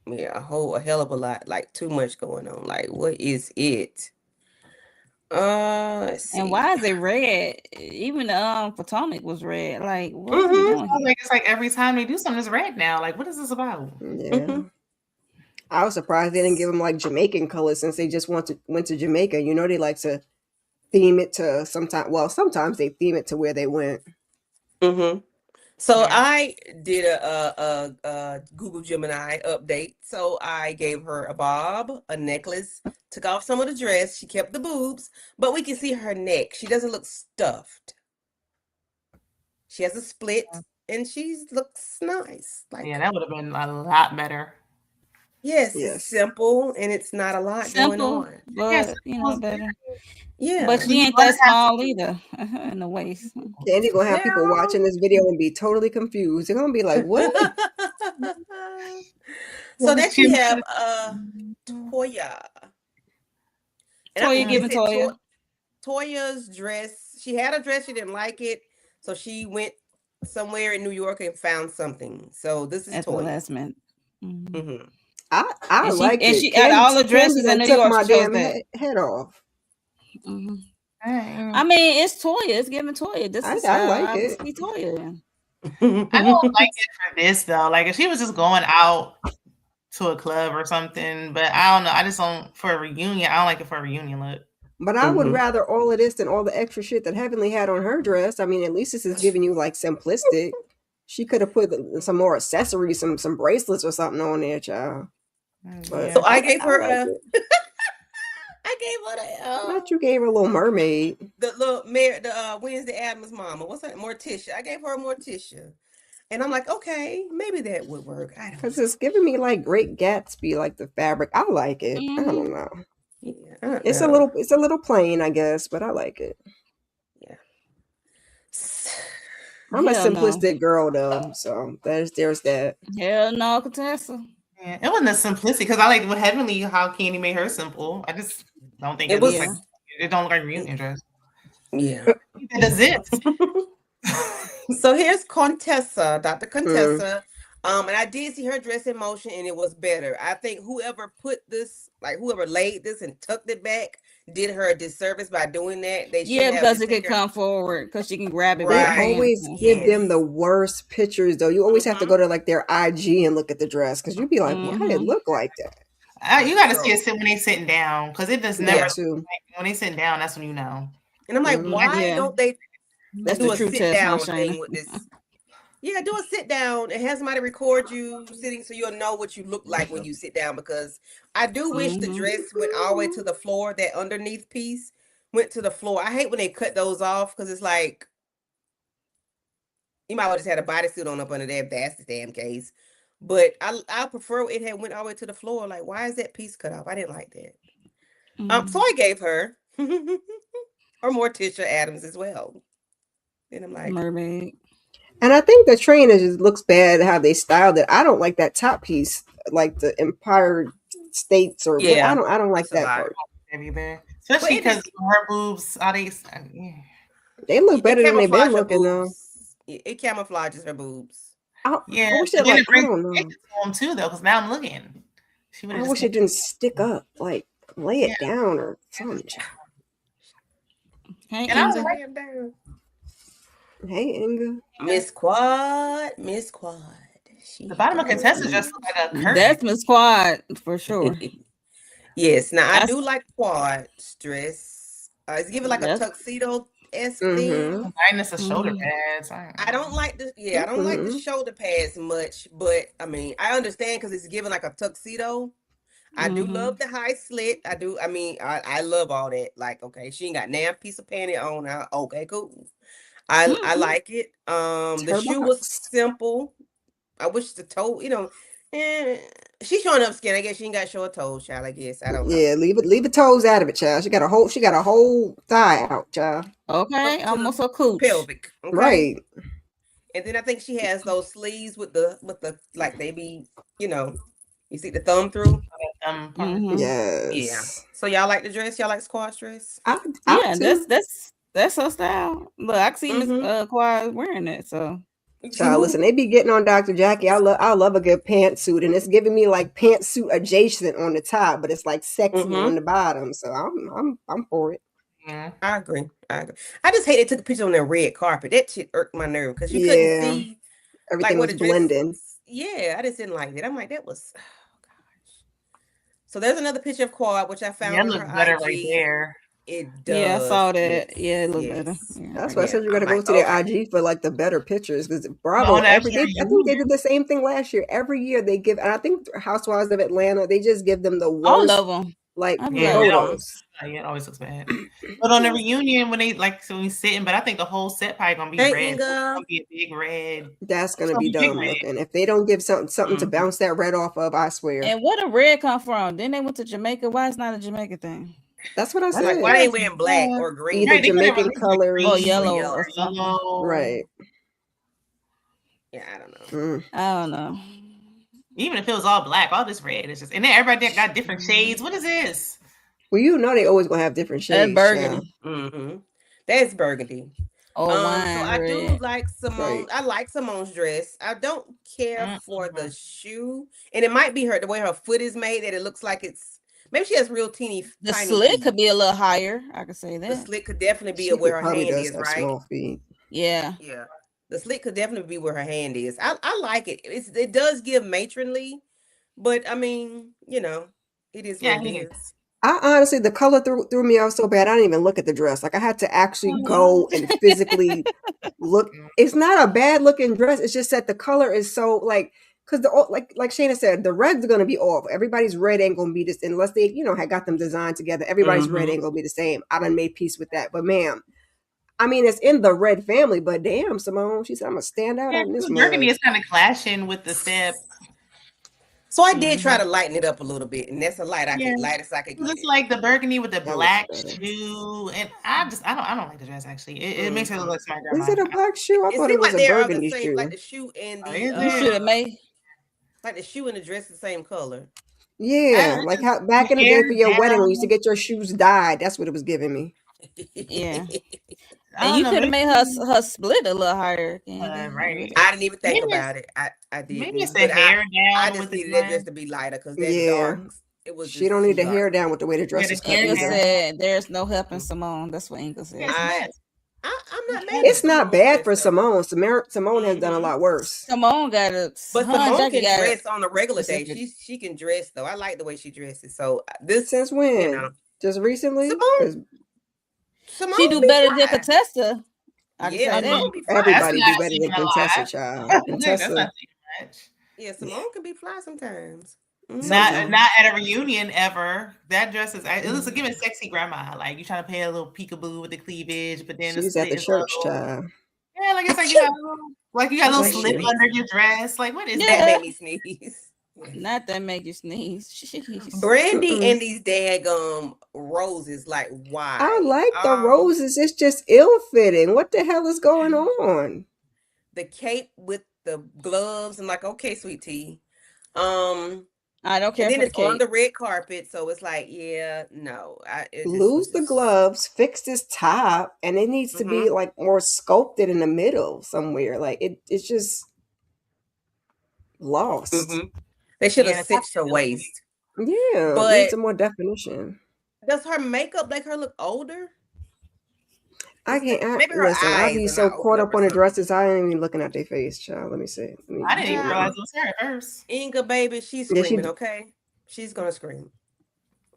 Yeah, a hell of a lot. Like, too much going on. Like, what is it? Let's see. And why is it red? Even the Potomac was red. Like, what are we Mhm. doing? Like it's like every time they do something, it's red now. Like, what is this about? Yeah. Mhm. I was surprised they didn't give them like Jamaican colors since they just went to Jamaica. You know, they like to theme it to sometimes they theme it to where they went. Mhm. So Yeah. I did a Google Gemini update. So I gave her a bob, a necklace, took off some of the dress. She kept the boobs, but we can see her neck. She doesn't look stuffed. She has a split, and she looks nice. Like, Yeah, that would have been a lot better. yes, it's Yes. simple, and it's not a lot going Simple, on. but Yes, you know better. Yeah. But she ain't that small either in the waist. Candy gonna have people No. watching this video and be totally confused. They're gonna be like, "What?" So next we She- have Toya. And Toya they giving said Toya. Toya's dress. She had a dress, she didn't like it, so she went somewhere in New York and found something. So this is At the Toya. last minute. Mhm. I And liked it. she out of all the dresses Candy in done New took York, my she chose damn that. head off. Mhm. I I mean, it's Toya. It's giving Toya. This is I like I would it. see Toya in. don't like it for this though. Like if she was just going out to a club or something, but I don't know. I just don't for a reunion. I don't like it for a reunion look. But I would Mhm. rather all of this than all the extra shit that Heavenly had on her dress. I mean, at least this is giving you like simplistic. She could have put some more accessories, some bracelets or something on there, child. But So I gave her like a it. I gave her Not you gave her a little mermaid. the little Mary, the Wednesday Addams mama. What's that? Morticia. I gave her a Morticia. And I'm like, okay, maybe that would work. I don't Because know. it's giving me like Great Gatsby, like the fabric. I like it. I Mhm. don't know. Yeah, I don't It's know. a little plain, I guess, but I like it. Yeah. I'm a Hell no. simplistic girl though, so there's that. Hell no, Contessa. Yeah, it wasn't the simplicity because I like with Heavenly how Candy made her simple. I just don't think It it looks was like it don't look like a reunion dress. yeah. It does it. So here's Contessa, Dr. Mm. Contessa. And I did see her dress in motion and it was better. I think whoever put this, like whoever laid this and tucked it back, did her a disservice by doing that. They Yeah, should have because just it could taken come forward because she can grab it. They with her Right. always hands. give them Yes. the worst pictures though. You always have to Mhm. go to like their IG and look at the dress because you'd be like, why did it Mhm. look like that? You got to see it when they sitting down because it does never. Yeah. Too. Like, when they sitting down, that's when you know. And I'm like, Mhm. why Yeah. don't they That's do the a true sit test, huh, down Shayna? thing with this? Yeah, do a sit down and have somebody record you sitting so you'll know what you look like when you sit down. Because I do wish the Mhm. dress went all the way to the floor. That underneath piece went to the floor. I hate when they cut those off because it's like you might well just had a bodysuit on up under there if that's the damn case. But I prefer it had went all the way to the floor. Like, why is that piece cut off? I didn't like that. So I gave her or Morticia Adams as well. And I'm like, Mermaid. And I think the trainer just looks bad how they styled it. I don't like that top piece, like the Empire States or yeah, I don't like that's a that lot. part. Either. Especially But it because her boobs, how they. Yeah. They look It better than they've been camouflage her looking though. boobs. It camouflages her boobs. I Yeah, wish but it then like it I brings don't know. attention to them too, though. Because now I'm looking. She would I have wish just. it didn't stick up. Like lay it down or something. Hey, And I was Inga. like, Hey Inga. Miss Quad. the bottom of Contessa just look like a curtain. That's Miss Quad for sure. Yes, now I That's- do like Quad's dress. It's giving like a That's- tuxedo-esque Mhm. thing. Minus the shoulder Mhm. pads. I don't like the I don't like the shoulder pads much, but I mean I understand because it's giving like a tuxedo. I do love the high slit. I do. I mean, I love all that. Like, okay, she ain't got damn piece of panty on. Okay, cool. I like it. The shoe was Turbox. simple. I wish the toe, she's showing up skin. I guess she ain't got to show her toes, child. I guess I don't know. Yeah, leave the toes out of it, child. She got a whole thigh out, child. Okay, Up to almost the a cooch. pelvic, okay? Right. And then I think she has those sleeves with the like they be, you see the thumb through. Mhm. Yes. Yeah. So y'all like the dress? Y'all like Squad's dress? Yeah, that's her style. Look, I can see Miss Mhm. Quad wearing it. So Child, listen, they be getting on Dr. Jackie. I love a good pantsuit, and it's giving me like pantsuit adjacent on the top, but it's like sexy on the bottom. So I'm for it. Yeah. I agree. I just hate they took a picture on that red carpet. That shit irked my nerve because you couldn't see everything what was the dress. blending. Yeah, I just didn't like it. I'm like, that was. Oh gosh. So there's another picture of Quad, which I found That on looks her better right IG. there. It Yeah, I does. saw Yes. that. Yeah, it looked better. Yes. Yeah. That's why I Yeah. said you got to I'm go like, to their okay. IG for like the better pictures because On Bravo the I actual think they reunion. did the same thing last year. Every year they give, and I think Housewives of Atlanta they just give them the All worst of them. like I'd be Yeah, like, photos. it always looks bad. But on the reunion, when they like, so we sitting, but I think the whole set probably gonna be Hey, red. It's Inga. gonna be a big red. That's gonna It's be gonna be big dumb red. looking. If they don't give something to Mhm. bounce that red off of, I swear. and where the red come from? Then they went to Jamaica. Why it's not a Jamaica thing? That's what I That's said. Like, why they wearing black or green? Either Right, they could have Jamaican released the colors, Or green yellow yellow. or something. yellow. right? Yeah, I don't know. I don't know. Even if it was all black, all this red is just, and then everybody got different shades. What is this? Well, you know they always gonna have different That's shades. burgundy. Mm-hmm. That's burgundy. Or So wine I do red. like Simone. Right. I like Simone's dress. I don't care for the Mm-mm. shoe, and it might be the way her foot is made that it looks like it's maybe she has real tiny The slit feet. could be a little higher. I could say The that. slit could definitely be She where her probably hand does is, have right? small feet. Yeah. Yeah. The slit could definitely be where her hand is. I like it. It does give matronly, but I mean, it is what it is. I honestly, the color threw me off so bad. I didn't even look at the dress. Like I had to actually go and physically look. It's not a bad looking dress. It's just that the color is so like because like Shayna said, the reds are gonna be off. Everybody's red ain't gonna be this unless they had got them designed together. Everybody's red ain't gonna be the same. I done made peace with that. But ma'am, I mean it's in the red family. But damn, Simone, she said I'm gonna stand out in this Burgundy mug. is kind of clashing with the step. So I did try to lighten it up a little bit, and that's a lightest I could get. It's like the burgundy with the That black looks better. shoe, and I don't like the dress actually. It makes her look like my grandma. Is it a black shoe? I It thought it seems was like a they are the burgundy same, shoe. like the shoe and Oh, the is You should have made. like the shoe and the dress the same color. Yeah, like how back in the day for your hair wedding when you used to down. get your shoes dyed. That's what it was giving me. Yeah. I And don't you know, could have maybe- made her split a little higher. right. I didn't even think Maybe about it. I did. Maybe it's the But hair I down just with the needed that dress blend. to be lighter because that Yeah. dark. It was She just don't need too the hair dark. down with the way the dress is cut Inga either. said there's no helping Simone. That's what Inga said. I'm not mad. It's at not Simone's bad dress, for though. Simone has done a lot worse. Simone got a But Hun Simone Jackie can got dress on a regular day. specific. She can dress though. I like the way she dresses. So this Since when? Just recently? Simone She do be better fly. than Contessa. I can Yeah, say Simone that. be fly. Everybody That's do not better than even a Contessa, lie. child. That's Contessa. not too much. Yeah, Simone can be fly sometimes. Not at a reunion ever. That dress is it looks like giving sexy grandma. Like you trying to pay a little peekaboo with the cleavage, but then She's at the is church, low. child. Yeah, like it's like you got a little Bless slip you. under your dress. Like what is That that? made me sneeze. Not that make you sneeze. Jeez. Brandy and these daggum roses, like why? I like the roses. It's just ill-fitting. What the hell is going on? The cape with the gloves. I'm like, okay, sweet tea. I don't care and then for it's the on cake. the red carpet, so it's like, yeah, no. Lose the gloves, fix this top, and it needs to be like more sculpted in the middle somewhere. Like it's just lost. They should have cinched her waist. Yeah, but need some more definition. Does her makeup make her look older? I can't. Maybe her Listen, I eyes be are so not caught open up or on the something. dresses. I ain't even looking at their face, child. Let me see. I didn't even realize it was her at first. Inga, baby, she's Yeah, screaming. Okay, she's gonna scream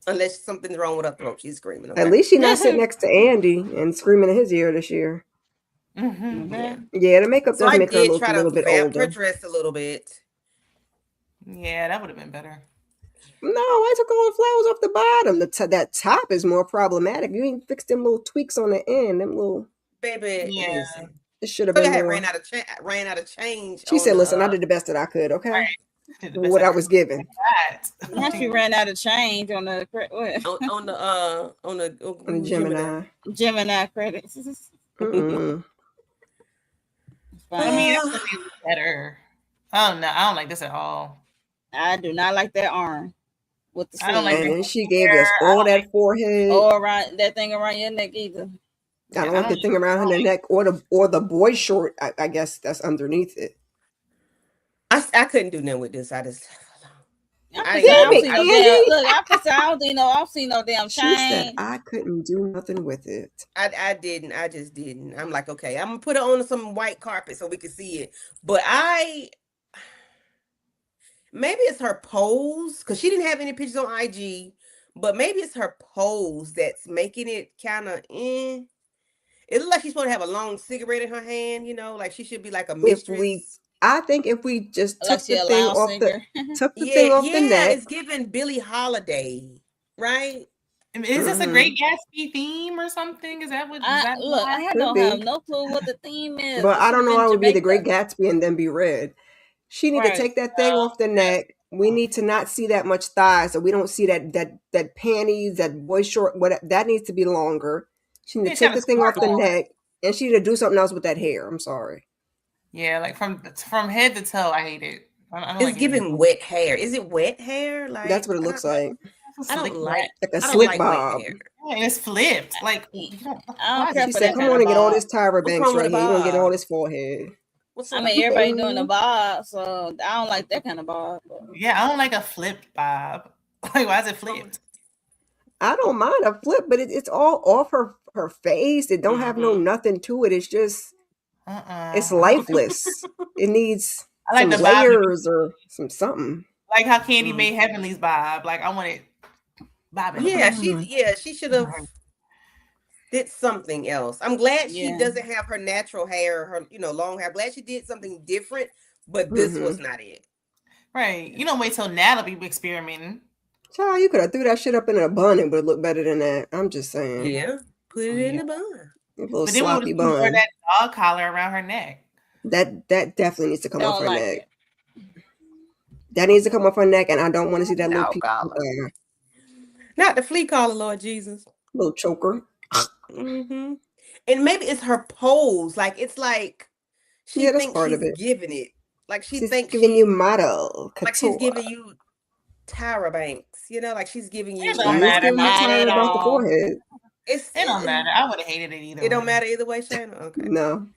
unless something's wrong with her throat. She's screaming. Okay? At least she's not sitting next to Andy and screaming in his ear this year. Yeah, the makeup does make her look a little bit vamp her older. dress a little bit. Yeah, that would have been better. No, I took all the flowers off the bottom. That top is more problematic. You ain't fixed them little tweaks on the end. Them little baby. Yeah. Listen. It should have So been I more. ran out of change. She said, "Listen, I did the best that I could. Okay, Right. what I was given Now she ran out of change on the on the Gemini credits. Mm-mm. I mean, that's gonna be better. Oh no, I don't like this at all. I do not like that arm with the I don't like And that then she gave us all that forehead. or around that thing around your neck either. I don't like the thing around her neck or the boy short. I guess that's underneath it. I couldn't do nothing with this. I Damn didn't it, know. Candy. Look, I don't see no damn She said chain. I couldn't do nothing with it. I didn't. I just didn't. I'm like, okay, I'm gonna put it on some white carpet so we can see it. But maybe it's her pose because she didn't have any pictures on IG. But maybe it's her pose that's making it kind of It looks like she's supposed to have a long cigarette in her hand, like she should be like a mistress. I think if we just Like took she the a thing loud off singer. Yeah, neck. it's giving Billie Holiday, right? Is this a Great Gatsby theme or something? Is that what? Look, I don't have no clue what the theme is. But I don't know how it would be the Great Gatsby and then be red. She need to take that thing off the neck. We need to not see that much thigh, so we don't see that panties, that boy short. What that needs to be longer. She need to take the thing off the neck, and she need to do something else with that hair. I'm sorry. Yeah, like from head to toe, I hate it. I don't it's like giving wet hair. Is it wet hair? Like that's what it looks like. I don't like a slick bob. Wet hair. Yeah, and it's flipped. Like I don't care she for said, that. "Come on and get all this Tyra Banks right here. You don't get all bob? this forehead." I mean, everybody doing the bob, so I don't like that kind of bob. Yeah, I don't like a flipped bob. Like, why is it flipped? I don't mind a flip, but it's all off her face. It don't have no nothing to it. It's just it's lifeless. It needs I like some the bob layers or some something. Like how Candy made Heavenly's bob. Like I want it bobbing. Yeah, she should have did something else. I'm glad she doesn't have her natural hair, her long hair. I'm glad she did something different, but this was not it. Right. You don't wait till Natalie be experimenting. Child, you could have threw that shit up in a bun and would look better than that. I'm just saying. Yeah, put it in the bun. A little sloppy bun. Wear that dog collar around her neck. That definitely needs to come off her neck. That needs to come off her neck, and I don't want to see that little piece there. Not the flea collar, Lord Jesus. Little choker. And maybe it's her pose. Like it's like she thinks she's giving it. Like she's giving you model. Like she's giving you Tyra Banks. Like she's giving you. It don't matter. Tired about the forehead. It don't matter. I would have hated it either. It don't matter either way, Shannon. Okay. No.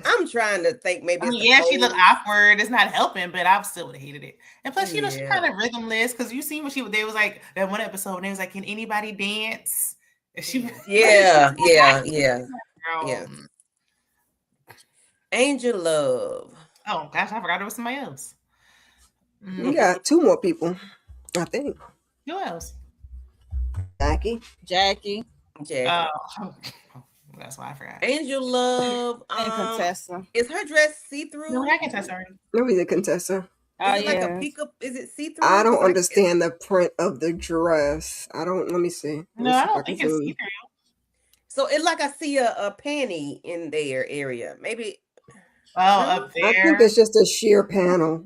I'm trying to think. Maybe. She looked awkward. It's not helping, but I still would have hated it. And plus, she kind of rhythmless because you see what they was like that one episode. And they was like, "Can anybody dance?" And she. Yeah. Angel Love. Oh gosh, I forgot there was somebody else. You got two more people, I think. Who else? Jackie. Oh, that's why I forgot. Angel Love and Contessa. Is her dress see-through? No, I Contessa already. No, he's a Contessa. Is it like a peek-up? Is it see-through? I don't understand the print of the dress. Let me see. I don't think it's see-through. So it's like I see a panty in their area. Maybe. Oh, up there. I think it's just a sheer panel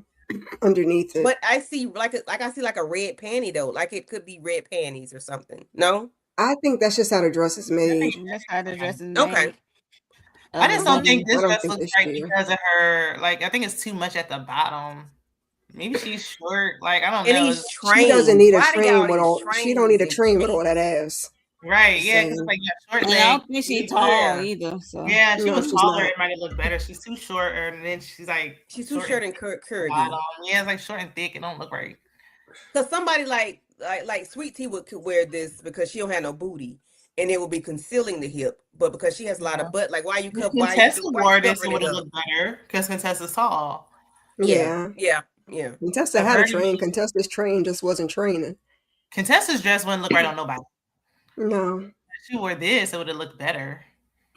underneath it. But I see I see a red panty though. Like it could be red panties or something. No? I think that's just how the dress is made. That's how the dress is made. Okay. I just don't think this dress looks right because of her. Like I think it's too much at the bottom. Maybe she's short. Like I don't know. And he's trained. She doesn't need a train with all. She don't need a train with all that ass. Right? Yeah. Because like short legs. I don't think she's tall either. So yeah, she was taller. It might have looked better. She's too short, and then she's too short and curvy. Yeah, it's like short and thick. It don't look right. Because somebody like Sweet Tea could wear this because she don't have no booty, and it will be concealing the hip. But because she has a lot of butt, like why you cover? Contessa wore this would have looked better because Contessa's tall. Yeah. Contessa had a train. Contessa's train just wasn't training. Contessa's dress wouldn't look right on nobody. No. If she wore this, it would have looked better.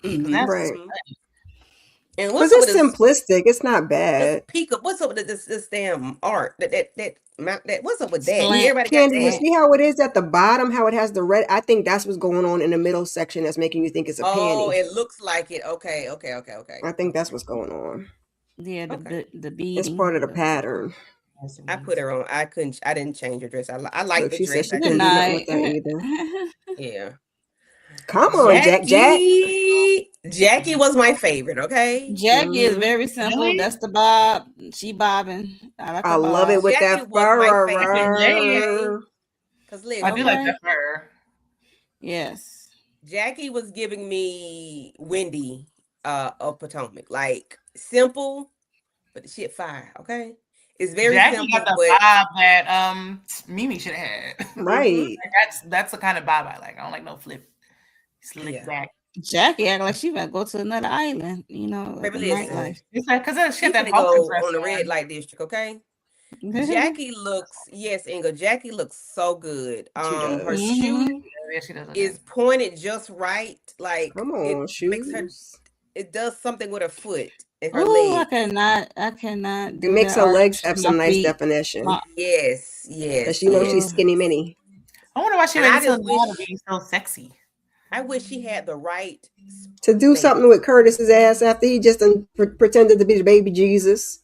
Right. And because it's simplistic. It's not bad. What's up with this damn art? That what's up with that? Everybody Candy, you see how it is at the bottom? How it has the red? I think that's what's going on in the middle section. That's making you think it's a panty. Oh, it looks like it. Okay. I think that's what's going on. Yeah, the bead. It's part of the pattern. I put her on. I didn't change her dress. I like the she dress. Said she couldn't do nothing with that either. Yeah. Come on, Jackie was my favorite. Okay. Jackie is very simple. Really? That's the bob. She bobbing. I love it with Jackie that fur. Because Liz, I do like that fur. Yes. Jackie was giving me Wendy of Potomac. Like simple, but the shit fire. Okay. It's very Jackie simple, got the but vibe that Mimi should have had. Right. That's the kind of vibe I like. I don't like no slick back. Jackie act like she about to go to another island, you know, like baby, a listen. nightlife. It's like because she She had that finna go Hawkins on the restaurant. red light district, okay? Jackie looks, yes, Inga. Jackie looks so good. She does. Her shoe Yeah, she does. is pointed just right. Like Come it on, makes her. shoes. It does something with her foot and her Oh, leg. I cannot It do makes that her arch legs have on some my nice feet. definition. Yes, Because yes. you know she's yes. skinny mini. I wonder why she And I waited until just now to wish- be so sexy. I wish she had the right To do space. something with Curtis's ass after he just pretended to be the baby Jesus.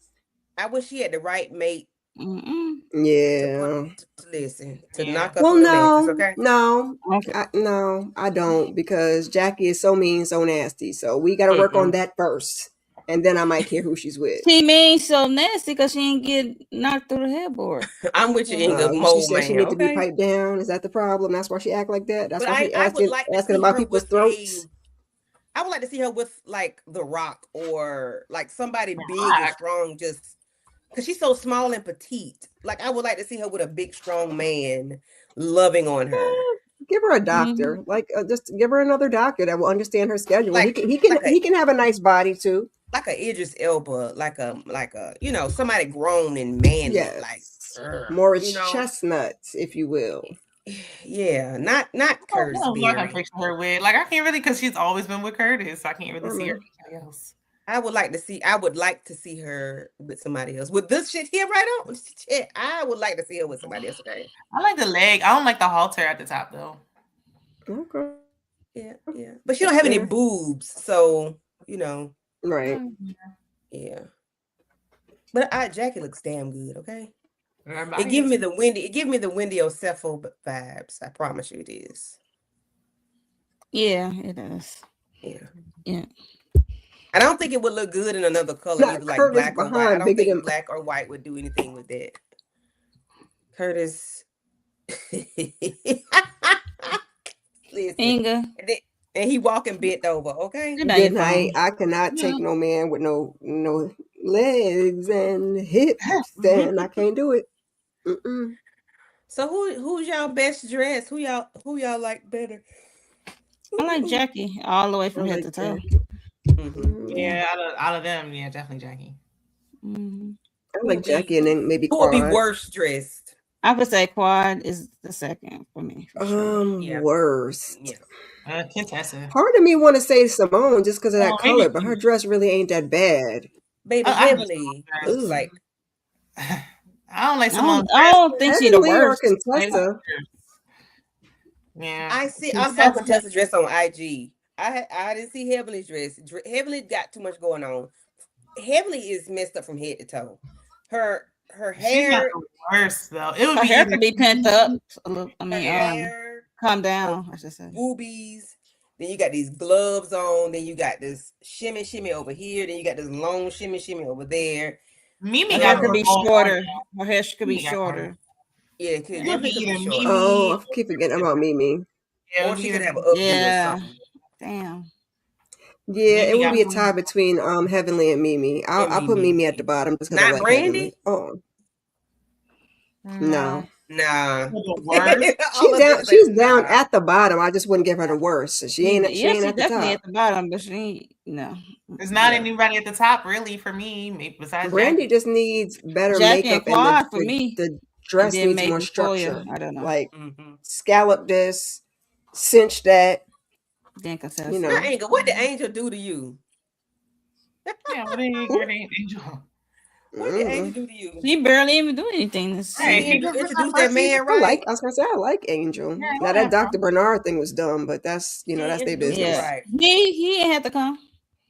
I wish she had the right mate Mm-mm. Yeah. to listen, to Yeah. knock her Well, through the mattress, okay? Okay. I don't, because Jackie is so mean, so nasty. So we got to work on that first, and then I might care who she's with. She mean so nasty because she ain't get knocked through the headboard. I'm with you, Inga. She Mole said she man, need to be okay? piped down. Is that the problem? That's why she act like that. That's But why she I would like to asking see about her people's with throats. I would like to see her with like The Rock or like somebody big Rock? and strong, just because she's so small and petite. Like I would like to see her with a big, strong man loving on her. Give her a doctor. Like just give her another doctor that will understand her schedule. He can have a nice body too. Like a Idris Elba, like a somebody grown and manly, Yes. like Morris Chestnuts, if you will. Yeah, not Curtis I can Berry. picture her with I can't really because she's always been with Curtis. So I can't really see her with anybody else. I would like to see her with somebody else. With this shit here right on, shit, I would like to see her with somebody else. Okay. I like the leg. I don't like the halter at the top though. Okay. Yeah. But she don't have any boobs, so Right. Yeah. But Jackie looks damn good. Okay. Everybody It gives me the Wendy Osefo vibes. I promise you it is. Yeah, it does. Yeah. I don't think it would look good in another color, Not either like Curtis black or white. I don't bigger think than- black or white would do anything with that. Curtis. Listen. Inga. And he walking bent over, okay? Good night. I cannot take no man with no legs and hips, and I can't do it. Mm-mm. So who's y'all best dressed? Who y'all like better? I like Jackie all the way from head to toe. Mm-hmm. Yeah, out of them, yeah, definitely Jackie. Mm-hmm. I like Jackie, and then maybe who would be Quad. worst dressed? I would say Quad is the second for me. For sure. Worst. Yeah. Contessa. Part of me want to say Simone just because of that maybe color, but her dress really ain't that bad. Baby, Heavenly looks like. I don't like Simone. I don't think she's the Heavenly or worst. Contessa. Yeah. I saw Contessa's dress on IG. I didn't see Heavenly's dress. Heavenly got too much going on. Heavenly is messed up from head to toe. Her She's not hair. the worst though. It would Her be hair could be pent up a little. I Her mean, hair, calm down. I should say. boobies. Then you got these gloves on. Then you got this shimmy over here. Then you got this long shimmy over there. Mimi Her got hair could be shorter. Her hair could be shorter. Yeah, it could It would be definitely either be shorter. Oh, I keep forgetting about Mimi. Yeah, Or she could have an updo or something. Damn. Yeah, Mimi it would got be a one. tie between Heavenly and Mimi. I'll put Mimi at the bottom just because I Not like Brandy? Heavenly. Oh. No. Nah. The worst. She's down at the bottom. I just wouldn't give her the worst. She ain't She's at the definitely top. at the bottom, but she ain't. No. There's not anybody at the top really for me besides Brandy Jackie. just needs better Jackie makeup and Quad for me. the dress And then needs maybe more structure. Toya. I don't know. Like scallop this, cinch that. Then Contessa. You know. Now, Angel, what did Angel do to you? Yeah, what ain't Angel? What did Angel do to you? She barely even do anything. She introduced that man, right? I was gonna say I like Angel. Yeah, now that Dr. Bernard thing was dumb, but that's that's their business. Yeah. Right. He ain't had to come.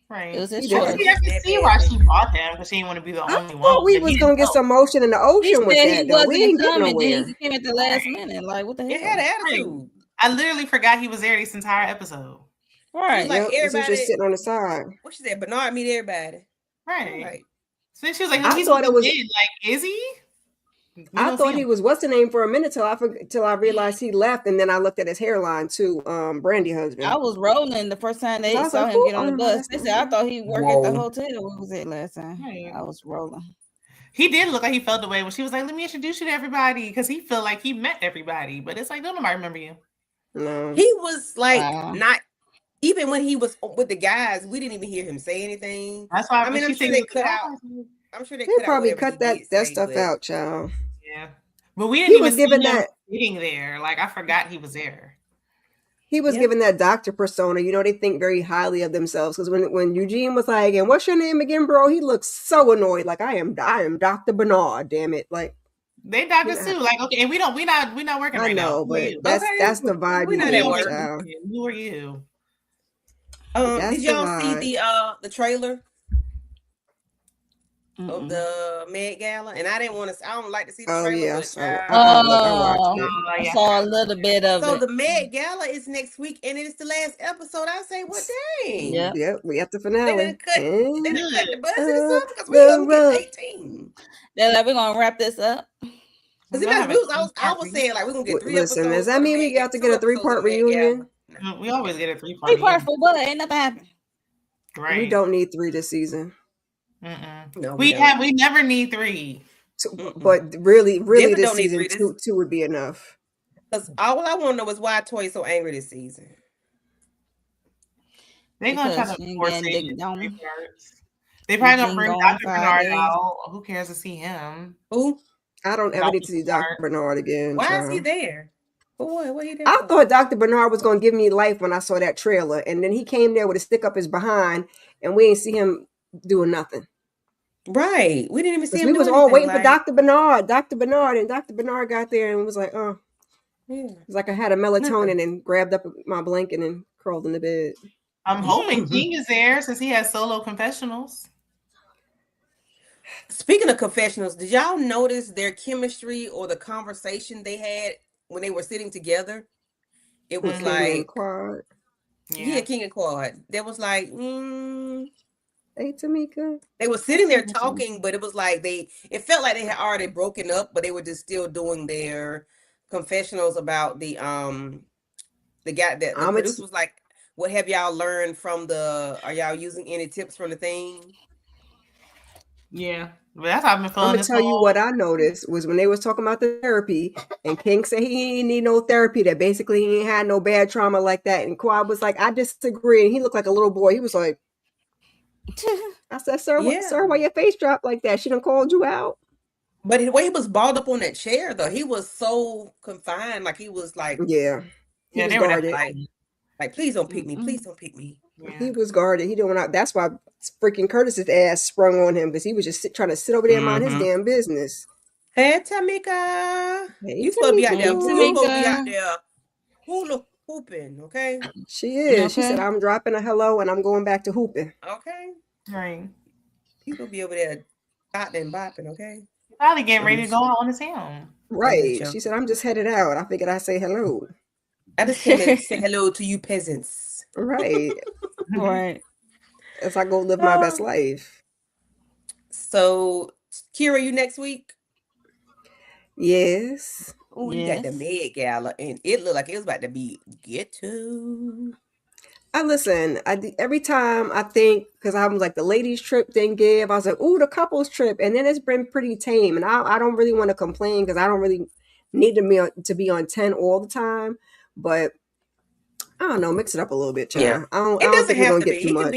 Right. It was his He choice. did. I can see why she bought him because she didn't want to be the only one. thought we was gonna get some motion in the He ocean with said that he though. We ain't wasn't getting coming. nowhere. Then he came at the last minute. Like, what the hell? It had an attitude. I literally forgot he was there this entire episode. Right. Like Yep, he was everybody just sitting on the side. What she said, Bernard meet everybody. Right. Right. So she was like, I he's thought it was- like, is he? I thought he was what's the name for a minute till I realized he left, and then I looked at his hairline too. Brandy husband. I was rolling the first time they So I was saw like, him who- get on the bus. They said I thought he worked at the Whoa. hotel. What was it last time? Right. I was rolling. He did look like he felt the way when she was like, "Let me introduce you to everybody," because he felt like he met everybody. But it's like, don't nobody remember you. No. He was like Wow. not even when he was with the guys. We didn't even hear him say anything. That's why I mean, I'm sure they cut out. I'm sure they They cut out probably whatever cut he that did say, stuff but out, child. Yeah, but we He didn't even was see given him that. sitting there. Like I forgot he was there. He was Yeah. given that doctor persona. You know, they think very highly of themselves. Because when Eugene was like, "And what's your name again, bro?" He looked so annoyed. Like, I am Dr. Bernard. Damn it! Like, They Dr. Sue. Like, okay, and we're not working I right now. know, Who are but you? that's okay, the vibe we you know that get, work. child. Who are you? That's Did the y'all see vibe. the trailer Mm-mm. of the Med Gala? And I didn't want to. I don't like to see the Oh trailer, yeah, but so I watched it. I saw a little bit of so it. the Met Gala is next week, and it's the last episode. I say, well, dang. Yep. Yep, we at the They finale. didn't cut. They didn't cut the budget or And something because we the gonna get road. 18. They're like, we're gonna wrap this up. Because I was saying like we're gonna get 3 Listen, episodes. does that for the mean we Met got to Gala, get a 2 episodes of 3-part the Met Gala. reunion? No. We always get a 3-part. 3 part for what? Ain't nothing happened. Right. We don't need 3 this season. No, we never need 3. But really Definitely this don't need season, 3. 2 would be enough. Because all I want to know is why Toy so angry this season. They're gonna try to force it. They probably gonna bring Dr. Bernard out. Who cares to see him? Who? I don't ever need to see Dr. Bernard again. Why is he there? What he there I for? thought Dr. Bernard was gonna give me life when I saw that trailer, and then he came there with a stick up his behind, and we didn't see him doing nothing. Right. We didn't even see him. We was do all anything, waiting like, for Dr. Bernard, and Dr. Bernard got there and was like, oh. Yeah. It was like I had a melatonin and grabbed up my blanket and curled in the bed. I'm hoping King is there since he has solo confessionals. Speaking of confessionals, did y'all notice their chemistry or the conversation they had when they were sitting together? It was King like and Quad. Yeah, King and Quad. There was like, Hey, Tamika. They were sitting there talking, but it was like it felt like they had already broken up, but they were just still doing their confessionals about the guy that the producer was like, what have y'all learned from are y'all using any tips from the thing? Yeah. Well, that's how I've been feeling. I'm gonna tell you what I noticed was when they was talking about the therapy, and King said he didn't need no therapy. That basically he ain't had no bad trauma like that. And Quad was like, I disagree. And he looked like a little boy. He was like, I said, sir, why your face dropped like that? She done called you out. But the way he was balled up on that chair, though, he was so confined. Like he was like, he was guarded. Like, please don't pick me. Please don't pick me. Yeah. He was guarded. He didn't want. That's why freaking Curtis's ass sprung on him because he was just trying to sit over there and mind his damn business. Hey, Tamika. Hey, you supposed to be out there. You supposed to be out there hooping, okay? She is. Okay. She said, I'm dropping a hello and I'm going back to hooping. Okay. Right. You gonna be over there bopping and bopping, okay? Probably getting ready to go out on his own. Right. She said, I'm just headed out. I figured I'd say hello. I just came to say hello to you peasants. Right. Right. As I go live my best life. So, Kira, you next week? Yes. Oh, you got the Med Gala, and it looked like it was about to be ghetto. Every time I think, because I was like, the ladies' trip didn't give, I was like, ooh, the couples trip. And then it's been pretty tame. And I don't really want to complain because I don't really need to be on 10 all the time. But I don't know, mix it up a little bit, child. Yeah. I don't think we're going to get too much.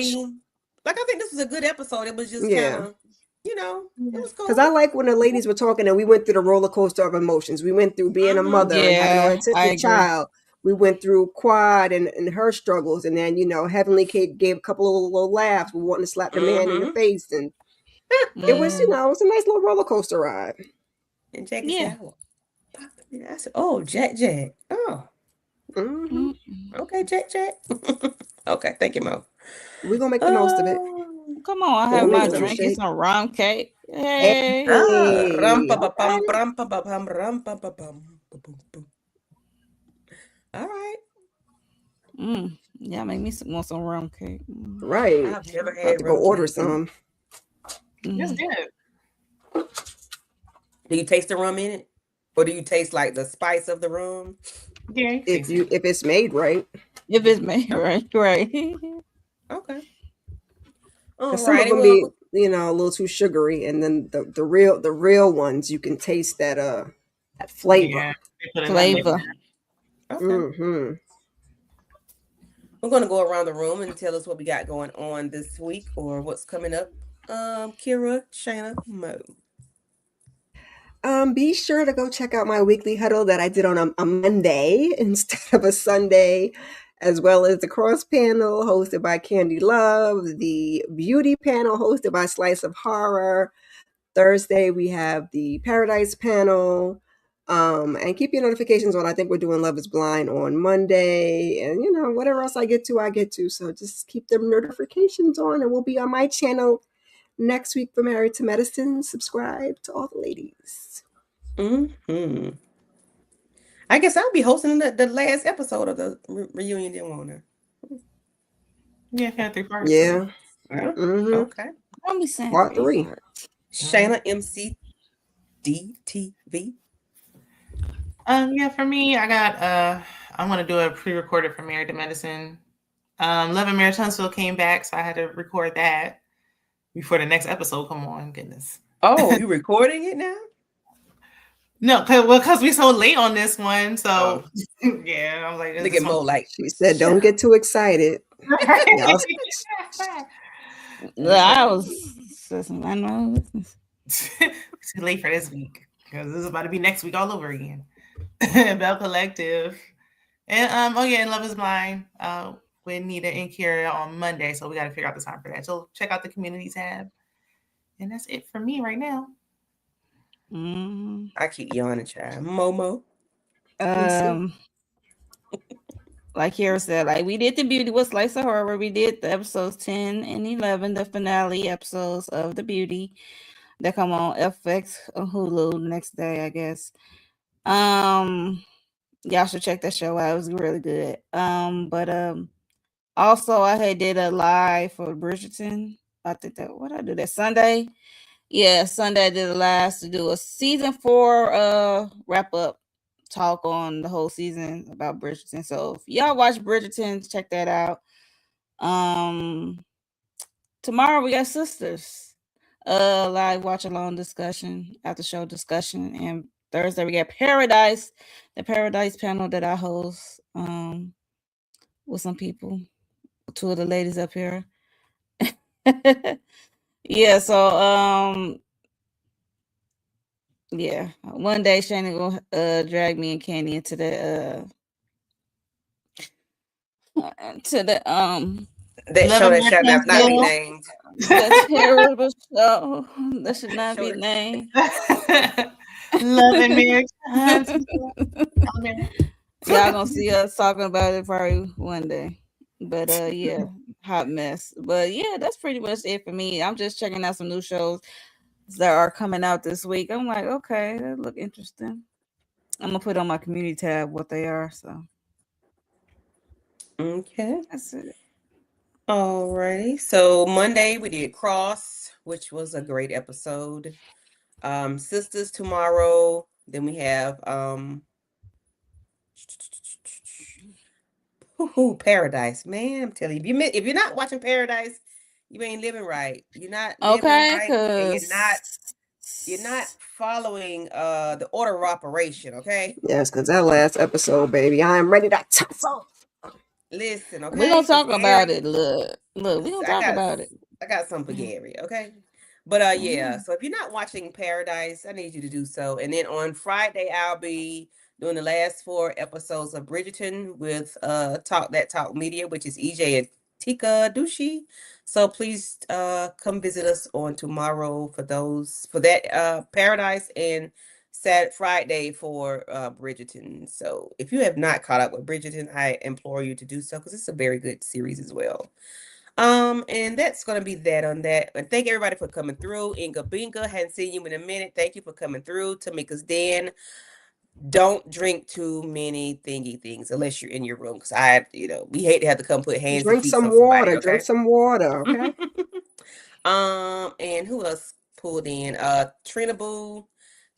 Like, I think this was a good episode. It was just kind of, it was cool. Because I like when the ladies were talking and we went through the roller coaster of emotions. We went through being a mother and having an autistic child. We went through Quad and her struggles. And then, Heavenly Kid gave a couple of little laughs. We wanted to slap the man in the face. And it was, it was a nice little roller coaster ride. And Jackie said, I said, oh, Jack. Oh. Okay, Jack. Okay, thank you, Mo. We're going to make the most of it. Come on, I have my drink. It's some rum cake. Hey. All right. Yeah, make me want some rum cake. Right. I've never had to go order some. It's good. Do you taste the rum in it? Or do you taste like the spice of the rum? Yeah. If it's made right. If it's made right. Okay. Some of them be a little too sugary, and then the real ones, you can taste that flavor. Yeah, they put enough in Flavor. there. Okay. Mm-hmm. We're gonna go around the room and tell us what we got going on this week or what's coming up. Kira, Shayna, Mo. Be sure to go check out my weekly huddle that I did on a Monday instead of a Sunday, as well as the cross panel hosted by Candy Love, the beauty panel hosted by Slice of Horror. Thursday, we have the Paradise panel. And keep your notifications on. I think we're doing Love is Blind on Monday. And, whatever else I get to, I get to. So just keep the notifications on, and we'll be on my channel next week for Married to Medicine. Subscribe to all the ladies. Mm-hmm. I guess I'll be hosting the last episode of the reunion in Warner. Yeah, if you had 3 parts. Yeah. Yeah. Mm-hmm. Okay. Don't be saying Part 3. Shayna MC DTV. Yeah, for me, I got I'm gonna do a pre-recorded for Married to Medicine. Love and Marriage Huntsville came back, so I had to record that before the next episode come on. Goodness. Oh, you recording it now? No, because we so late on this one, so yeah, I'm like, Look at Mo like She said, "Don't get too excited." Y'all- I was I know. too late for this week because this is about to be next week all over again. Bell Collective, and and Love is Blind with Nita and Kira on Monday, so we got to figure out the time for that. So check out the community tab, and that's it for me right now. I keep yawning, child. Momo. Like Kira said, like we did the Beauty with Slice of Horror, where we did the episodes 10 and 11, the finale episodes of the Beauty that come on FX or Hulu the next day, I guess. Y'all should check that show out. It was really good. But also I had did a live for Bridgerton. I think what I do that Sunday. Yeah, Sunday I did a live to do a season 4 wrap up talk on the whole season about Bridgerton. So if y'all watch Bridgerton, check that out. Tomorrow we got Sisters. Live watch along discussion, after show discussion, and Thursday we got Paradise, the Paradise panel that I host with some people, 2 of the ladies up here. Yeah, so yeah, one day Shayna gonna drag me and Candy into the that show that shall not be named. The terrible show that should not be named. Love and Marriage. Y'all gonna see us talking about it probably one day. But yeah, hot mess. But yeah, that's pretty much it for me. I'm just checking out some new shows that are coming out this week. I'm like, okay, that look interesting. I'm gonna put on my community tab what they are. So okay, that's it. Alrighty. So Monday we did Cross, which was a great episode. Sisters tomorrow. Then we have Paradise. Man, I'm telling you, if you're not watching Paradise, you ain't living right. You're not living right, and you're not following the order of operation. Okay. Yes, because that last episode, baby, I am ready to tussle. Listen, okay. We're gonna talk about it. Look, we're gonna talk about it. I got something for Gary, okay? But yeah, so if you're not watching Paradise, I need you to do so. And then on Friday, I'll be doing the last 4 episodes of Bridgerton with Talk Media, which is EJ and Tika Dushi. So please come visit us on tomorrow for that Paradise, and Friday for Bridgerton. So if you have not caught up with Bridgerton, I implore you to do so, because it's a very good series as well. And that's gonna be that on that. And thank everybody for coming through. Inga Binga, hadn't seen you in a minute. Thank you for coming through. Tamika's Den. Don't drink too many thingy things unless you're in your room, because we hate to have to come put hands. Drink some water. Okay? Drink some water. Okay. And who else pulled in? Trina Boo.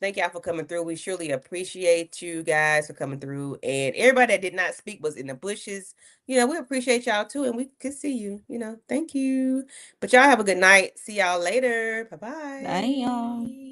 Thank y'all for coming through. We surely appreciate you guys for coming through. And everybody that did not speak was in the bushes. You know, we appreciate y'all too. And we could see you. You know, thank you. But y'all have a good night. See y'all later. Bye-bye. Bye, y'all.